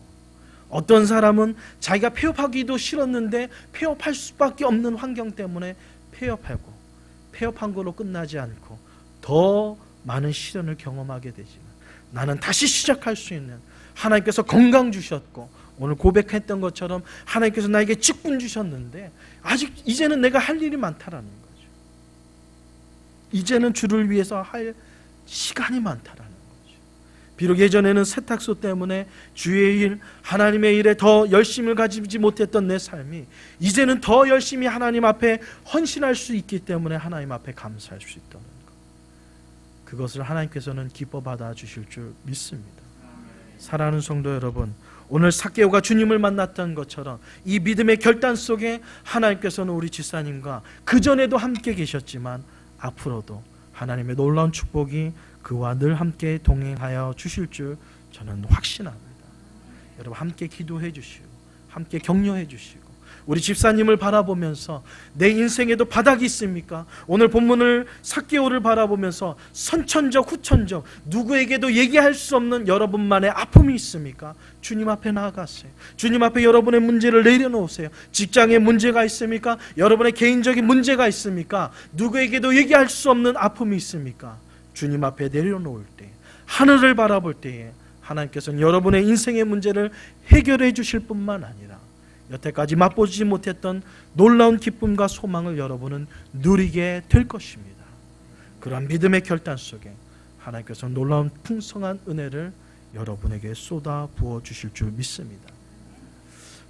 Speaker 2: 어떤 사람은 자기가 폐업하기도 싫었는데 폐업할 수밖에 없는 환경 때문에 폐업한 걸로 끝나지 않고 더 많은 시련을 경험하게 되지만, 나는 다시 시작할 수 있는, 하나님께서 건강 주셨고 오늘 고백했던 것처럼 하나님께서 나에게 직분 주셨는데 아직 이제는 내가 할 일이 많다라는 거죠. 이제는 주를 위해서 할 시간이 많다라는 거죠. 비록 예전에는 세탁소 때문에 주의 일, 하나님의 일에 더 열심을 가지지 못했던 내 삶이 이제는 더 열심히 하나님 앞에 헌신할 수 있기 때문에 하나님 앞에 감사할 수 있다는 것, 그것을 하나님께서는 기뻐 받아 주실 줄 믿습니다. 사랑하는 성도 여러분, 오늘 삭개오가 주님을 만났던 것처럼 이 믿음의 결단 속에 하나님께서는 우리 지사님과 그전에도 함께 계셨지만 앞으로도 하나님의 놀라운 축복이 그와 늘 함께 동행하여 주실 줄 저는 확신합니다. 여러분 함께 기도해 주시고 함께 격려해 주시고, 우리 집사님을 바라보면서 내 인생에도 바닥이 있습니까? 오늘 본문을 삭개오를 바라보면서 선천적 후천적 누구에게도 얘기할 수 없는 여러분만의 아픔이 있습니까? 주님 앞에 나아가세요. 주님 앞에 여러분의 문제를 내려놓으세요. 직장에 문제가 있습니까? 여러분의 개인적인 문제가 있습니까? 누구에게도 얘기할 수 없는 아픔이 있습니까? 주님 앞에 내려놓을 때, 하늘을 바라볼 때에 하나님께서는 여러분의 인생의 문제를 해결해 주실 뿐만 아니라 여태까지 맛보지 못했던 놀라운 기쁨과 소망을 여러분은 누리게 될 것입니다. 그러한 믿음의 결단 속에 하나님께서 놀라운 풍성한 은혜를 여러분에게 쏟아 부어 주실 줄 믿습니다.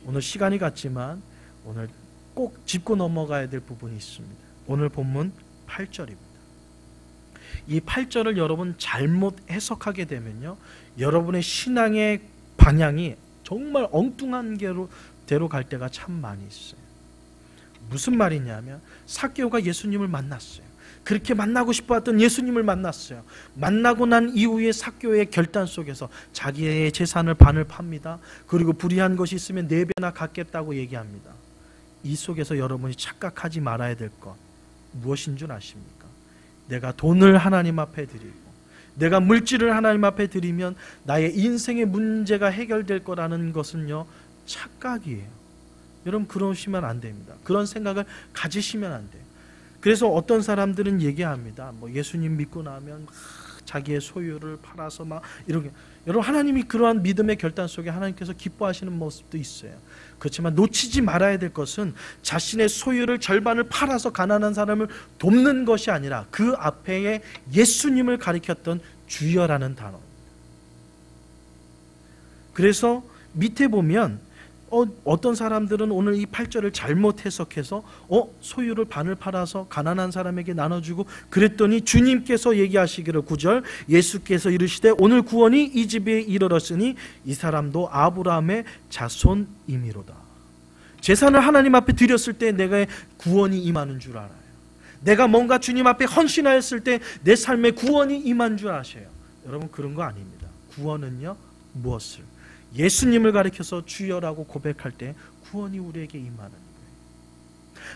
Speaker 2: 오늘 시간이 갔지만 오늘 꼭 짚고 넘어가야 될 부분이 있습니다. 오늘 본문 8절입니다. 이 8절을 여러분 잘못 해석하게 되면요, 여러분의 신앙의 방향이 정말 엉뚱한 대로 갈 때가 참 많이 있어요. 무슨 말이냐면, 삭개오가 예수님을 만났어요. 그렇게 만나고 싶어했던 예수님을 만났어요. 만나고 난 이후에 삭개오의 결단 속에서 자기의 재산을 반을 팝니다. 그리고 불의한 것이 있으면 4배나 갚겠다고 얘기합니다. 이 속에서 여러분이 착각하지 말아야 될 것 무엇인 줄 아십니까? 내가 돈을 하나님 앞에 드리고 내가 물질을 하나님 앞에 드리면 나의 인생의 문제가 해결될 거라는 것은요, 착각이에요. 여러분 그러시면 안 됩니다. 그런 생각을 가지시면 안 돼요. 그래서 어떤 사람들은 얘기합니다. 예수님 믿고 나면 자기의 소유를 팔아서 막 이렇게. 여러분, 하나님이 그러한 믿음의 결단 속에 하나님께서 기뻐하시는 모습도 있어요. 그렇지만 놓치지 말아야 될 것은 자신의 소유를 절반을 팔아서 가난한 사람을 돕는 것이 아니라 그 앞에 예수님을 가리켰던 주여라는 단어입니다. 그래서 밑에 보면 어떤 사람들은 오늘 이 8절을 잘못 해석해서 소유를 반을 팔아서 가난한 사람에게 나눠주고 그랬더니 주님께서 얘기하시기를 9절 예수께서 이르시되 오늘 구원이 이 집에 이르렀으니 이 사람도 아브라함의 자손임이로다. 재산을 하나님 앞에 드렸을 때 내가 구원이 임하는 줄 알아요. 내가 뭔가 주님 앞에 헌신하였을 때 내 삶에 구원이 임한 줄 아셔요. 여러분, 그런 거 아닙니다. 구원은요, 무엇을? 예수님을 가리켜서 주여라고 고백할 때 구원이 우리에게 임하는 거예요.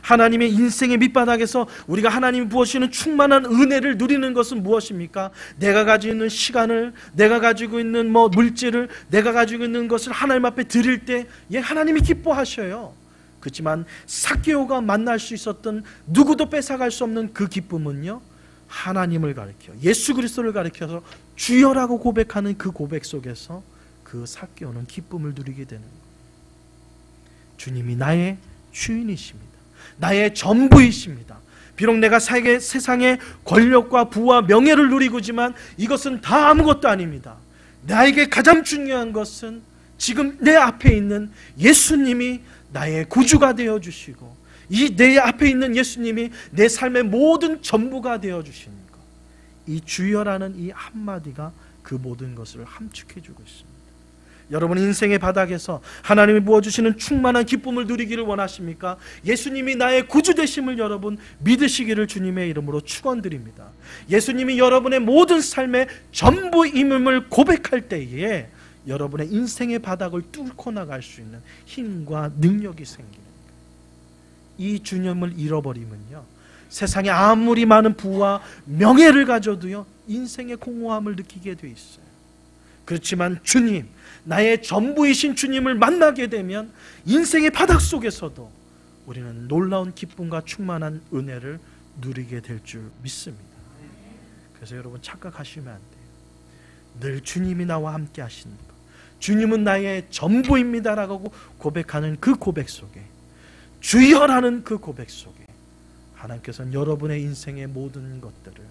Speaker 2: 하나님의 인생의 밑바닥에서 우리가 하나님이 부어주시는 충만한 은혜를 누리는 것은 무엇입니까? 내가 가지고 있는 시간을, 내가 가지고 있는 물질을, 내가 가지고 있는 것을 하나님 앞에 드릴 때 하나님이 기뻐하셔요. 그렇지만 삭개오가 만날 수 있었던 누구도 뺏어갈 수 없는 그 기쁨은요, 하나님을 가리켜 예수 그리스도를 가리켜서 주여라고 고백하는 그 고백 속에서 그 삭개오는 기쁨을 누리게 되는 거예요. 주님이 나의 주인이십니다. 나의 전부이십니다. 비록 내가 세상의 권력과 부와 명예를 누리고지만 이것은 다 아무것도 아닙니다. 나에게 가장 중요한 것은 지금 내 앞에 있는 예수님이 나의 구주가 되어주시고 이 내 앞에 있는 예수님이 내 삶의 모든 전부가 되어주시는 것. 이 주여라는 이 한마디가 그 모든 것을 함축해주고 있습니다. 여러분, 인생의 바닥에서 하나님이 부어주시는 충만한 기쁨을 누리기를 원하십니까? 예수님이 나의 구주 되심을 여러분 믿으시기를 주님의 이름으로 축원드립니다. 예수님이 여러분의 모든 삶의 전부임을 고백할 때에 여러분의 인생의 바닥을 뚫고 나갈 수 있는 힘과 능력이 생기는 거예요. 이 주님을 잃어버리면요, 세상에 아무리 많은 부와 명예를 가져도요, 인생의 공허함을 느끼게 돼 있어요. 그렇지만 주님, 나의 전부이신 주님을 만나게 되면 인생의 바닥 속에서도 우리는 놀라운 기쁨과 충만한 은혜를 누리게 될 줄 믿습니다. 그래서 여러분, 착각하시면 안 돼요. 늘 주님이 나와 함께 하시는 것, 주님은 나의 전부입니다라고 고백하는 그 고백 속에, 주여라는 그 고백 속에 하나님께서는 여러분의 인생의 모든 것들을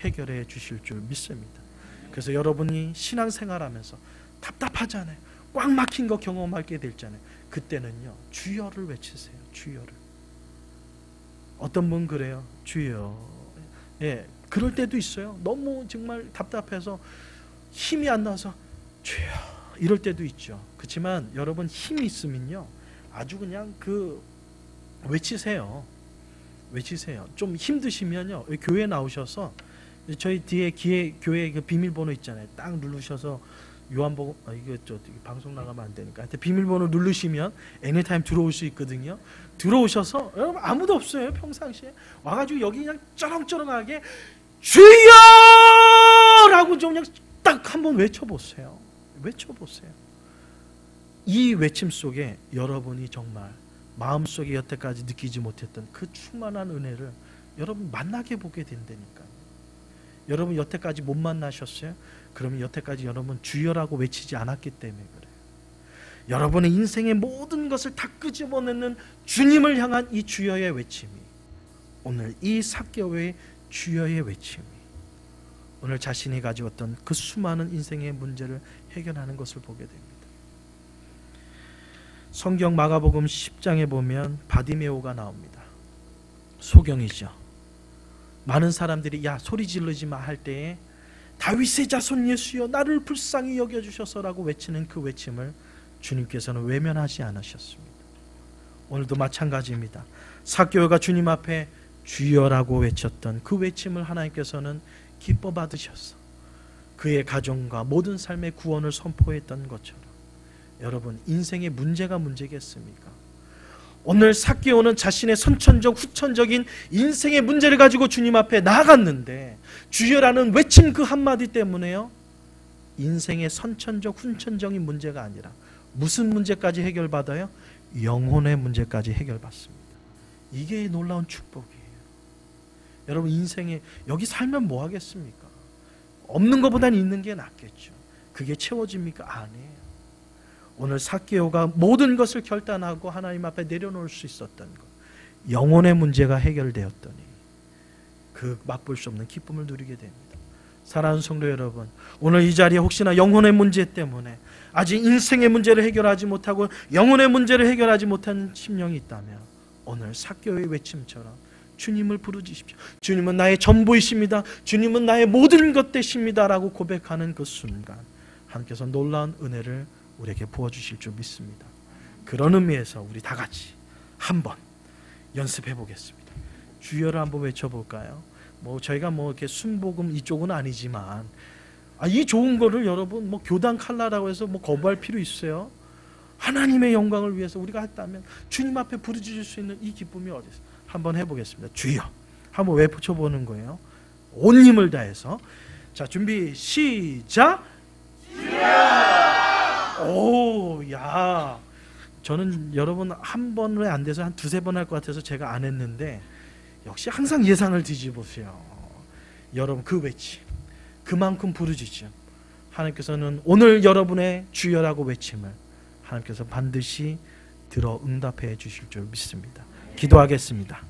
Speaker 2: 해결해 주실 줄 믿습니다. 그래서 여러분이 신앙생활하면서 답답하잖아요. 꽉 막힌 거 경험하게 되잖아요. 그때는요, 주여를 외치세요. 주여를. 어떤 분 그래요. 주여. 그럴 때도 있어요. 너무 정말 답답해서 힘이 안 나서 주여 이럴 때도 있죠. 그렇지만 여러분, 힘이 있으면요, 아주 그냥 외치세요. 외치세요. 좀 힘드시면요, 교회 나오셔서 저희 뒤에 교회 그 비밀번호 있잖아요. 딱 누르셔서 요한복음, 이거 방송 나가면 안 되니까 하여튼 비밀번호 누르시면 애니타임 들어올 수 있거든요. 들어오셔서 여러분, 아무도 없어요. 평상시에 와가지고 여기 그냥 쩌렁쩌렁하게 주여라고 좀 그냥 딱 한번 외쳐보세요. 외쳐보세요. 이 외침 속에 여러분이 정말 마음속에 여태까지 느끼지 못했던 그 충만한 은혜를 여러분 만나게 보게 된다니까요. 여러분 여태까지 못 만나셨어요? 그러면 여태까지 여러분 주여라고 외치지 않았기 때문에 그래요. 여러분의 인생의 모든 것을 다 끄집어내는 주님을 향한 이 주여의 외침이, 오늘 이 삭개오의 주여의 외침이 오늘 자신이 가지었던 그 수많은 인생의 문제를 해결하는 것을 보게 됩니다. 성경 마가복음 10장에 보면 바디메오가 나옵니다. 소경이죠. 많은 사람들이 야 소리 지르지 마 할 때에 다윗의 자손 예수여 나를 불쌍히 여겨주셔서라고 외치는 그 외침을 주님께서는 외면하지 않으셨습니다. 오늘도 마찬가지입니다. 삭개오가 주님 앞에 주여라고 외쳤던 그 외침을 하나님께서는 기뻐 받으셔서 그의 가정과 모든 삶의 구원을 선포했던 것처럼, 여러분 인생의 문제가 문제겠습니까? 오늘 삭개오는 자신의 선천적 후천적인 인생의 문제를 가지고 주님 앞에 나아갔는데 주여라는 외침 그 한마디 때문에요, 인생의 선천적 후천적인 문제가 아니라 무슨 문제까지 해결받아요? 영혼의 문제까지 해결받습니다. 이게 놀라운 축복이에요. 여러분 인생에 여기 살면 뭐 하겠습니까? 없는 것보다는 있는 게 낫겠죠. 그게 채워집니까? 아니에요. 오늘 삭개오가 모든 것을 결단하고 하나님 앞에 내려놓을 수 있었던 것, 영혼의 문제가 해결되었더니 그 맛볼 수 없는 기쁨을 누리게 됩니다. 사랑하는 성도 여러분, 오늘 이 자리에 혹시나 영혼의 문제 때문에 아직 인생의 문제를 해결하지 못하고 영혼의 문제를 해결하지 못한 심령이 있다면 오늘 삭개오의 외침처럼 주님을 부르짖으십시오. 주님은 나의 전부이십니다. 주님은 나의 모든 것 되십니다 라고 고백하는 그 순간 하나님께서 놀라운 은혜를 우리에게 부어주실 줄 믿습니다. 그런 의미에서 우리 다 같이 한번 연습해 보겠습니다. 주여를 한번 외쳐볼까요? 저희가 이렇게 순복음 이쪽은 아니지만 이 좋은 거를 여러분 교단 칼라라고 해서 거부할 필요 있어요? 하나님의 영광을 위해서 우리가 했다면 주님 앞에 부르짖을 수 있는 이 기쁨이 어디 있어요? 한번 해보겠습니다. 주여 한번 외쳐보는 거예요. 온 힘을 다해서. 자, 준비 시작. 주여. 오, 야, 저는 여러분 한 번에 안 돼서 한 두세 번 할 것 같아서 제가 안 했는데 역시 항상 예상을 뒤집으세요. 여러분 그 외침, 그만큼 부르짖음, 하나님께서는 오늘 여러분의 주여라고 외침을 하나님께서 반드시 들어 응답해 주실 줄 믿습니다. 기도하겠습니다.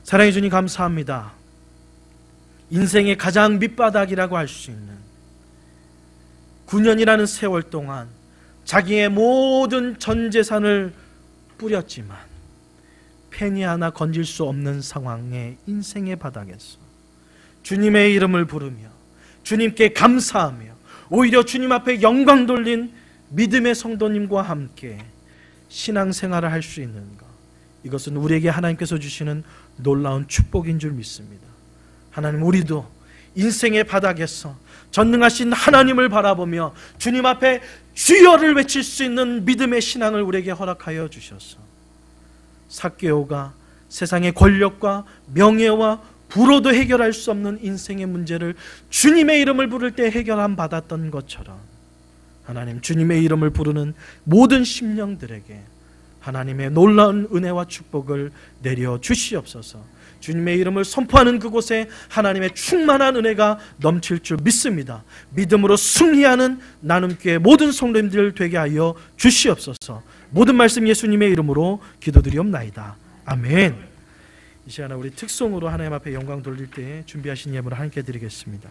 Speaker 2: 사랑해 주님 감사합니다. 인생의 가장 밑바닥이라고 할 수 있는 9년이라는 세월 동안 자기의 모든 전 재산을 뿌렸지만 펜이 하나 건질 수 없는 상황의 인생의 바닥에서 주님의 이름을 부르며 주님께 감사하며 오히려 주님 앞에 영광 돌린 믿음의 성도님과 함께 신앙생활을 할 수 있는 것, 이것은 우리에게 하나님께서 주시는 놀라운 축복인 줄 믿습니다. 하나님, 우리도 인생의 바닥에서 전능하신 하나님을 바라보며 주님 앞에 주여를 외칠 수 있는 믿음의 신앙을 우리에게 허락하여 주셔서 삭개오가 세상의 권력과 명예와 부로도 해결할 수 없는 인생의 문제를 주님의 이름을 부를 때 해결함 받았던 것처럼 하나님, 주님의 이름을 부르는 모든 심령들에게 하나님의 놀라운 은혜와 축복을 내려 주시옵소서. 주님의 이름을 선포하는 그곳에 하나님의 충만한 은혜가 넘칠 줄 믿습니다. 믿음으로 승리하는 나눔교회 모든 성도님들 되게 하여 주시옵소서. 모든 말씀 예수님의 이름으로 기도드리옵나이다. 아멘. 이 시간에 우리 특송으로 하나님 앞에 영광 돌릴 때 준비하신 예물을 하나님께 드리겠습니다.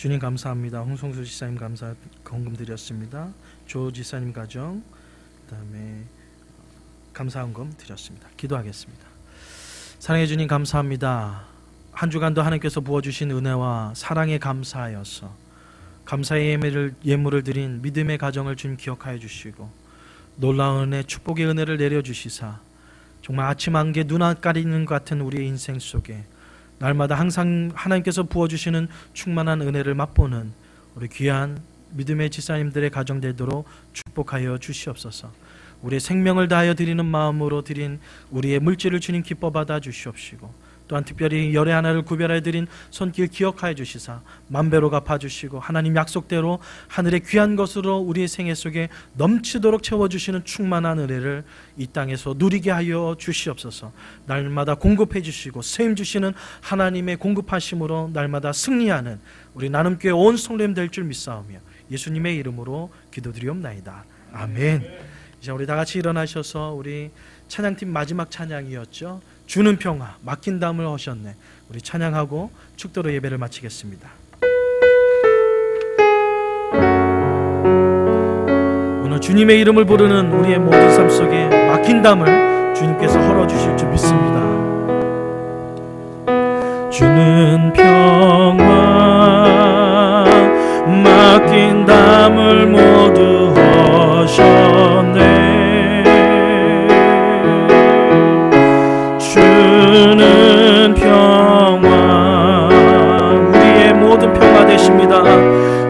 Speaker 2: 주님 감사합니다. 홍성수 지사님 감사 헌금 드렸습니다. 조 지사님 가정, 그다음에 감사 헌금 드렸습니다. 기도하겠습니다. 사랑해 주님 감사합니다. 한 주간도 하나님께서 부어주신 은혜와 사랑에 감사하여서 감사의 예물을 드린 믿음의 가정을 주님 기억하여 주시고 놀라운 은혜, 축복의 은혜를 내려주시사 정말 아침 안개 눈 안 가리는 것 같은 우리의 인생 속에 날마다 항상 하나님께서 부어주시는 충만한 은혜를 맛보는 우리 귀한 믿음의 지사님들의 가정 되도록 축복하여 주시옵소서. 우리의 생명을 다하여 드리는 마음으로 드린 우리의 물질을 주님 기뻐 받아 주시옵시고 또한 특별히 열의 하나를 구별하여 드린 손길 기억하여 주시사 만배로 갚아주시고 하나님 약속대로 하늘의 귀한 것으로 우리의 생애 속에 넘치도록 채워주시는 충만한 은혜를 이 땅에서 누리게 하여 주시옵소서. 날마다 공급해 주시고 세임 주시는 하나님의 공급하심으로 날마다 승리하는 우리 나눔교회 온 성도님 될 줄 믿사오며 예수님의 이름으로 기도드리옵나이다. 아멘. 이제 우리 다 같이 일어나셔서 우리 찬양팀 마지막 찬양이었죠. 주는 평화, 막힌 담을 허셨네. 우리 찬양하고 축도로 예배를 마치겠습니다. 오늘 주님의 이름을 부르는 우리의 모든 삶 속에 막힌 담을 주님께서 헐어주실 줄 믿습니다. 주는 평화, 막힌 담을 모두 허셨네. 주는 평화, 우리의 모든 평화 되십니다.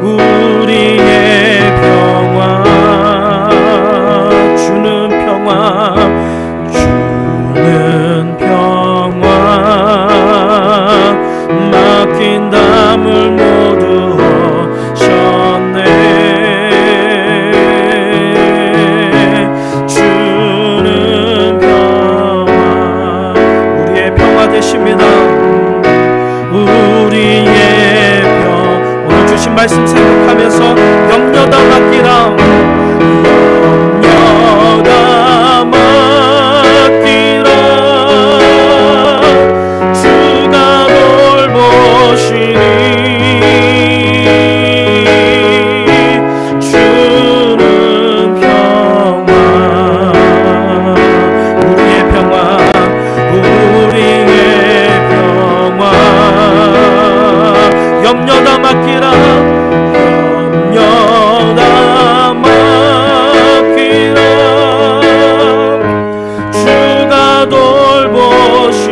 Speaker 2: 우리의 평화, 주는 평화, 주는 평화, 막힌 담을 모두 허셨네. 주는 평화, 우리의 평화 되십니다. 우리의 평, 오늘 주신 말씀 생각하면서 염려다 맡기라, 염려다 맡기라. 주가 돌보시니 주는 평화, 우리의 평화, 우리의 평화, 염려다 맡기라, 염려다 맡기라. 주가 돌보시니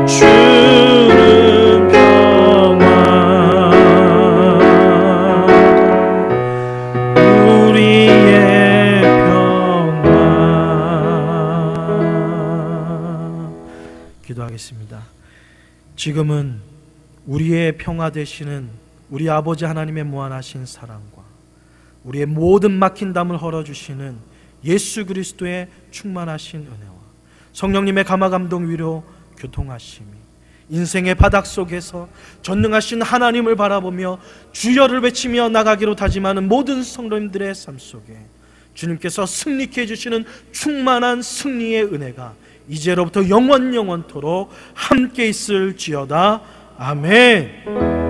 Speaker 2: 주는 평화, 우리의 평화. 기도하겠습니다. 지금은 우리의 평화 되시는 우리 아버지 하나님의 무한하신 사랑과 우리의 모든 막힌 담을 헐어주시는 예수 그리스도의 충만하신 은혜와 성령님의 감화감동 위로 교통하심이 인생의 바닥 속에서 전능하신 하나님을 바라보며 주여를 외치며 나가기로 다짐하는 모든 성도님들의 삶 속에 주님께서 승리케 해주시는 충만한 승리의 은혜가 이제로부터 영원토록 함께 있을지어다. 아멘.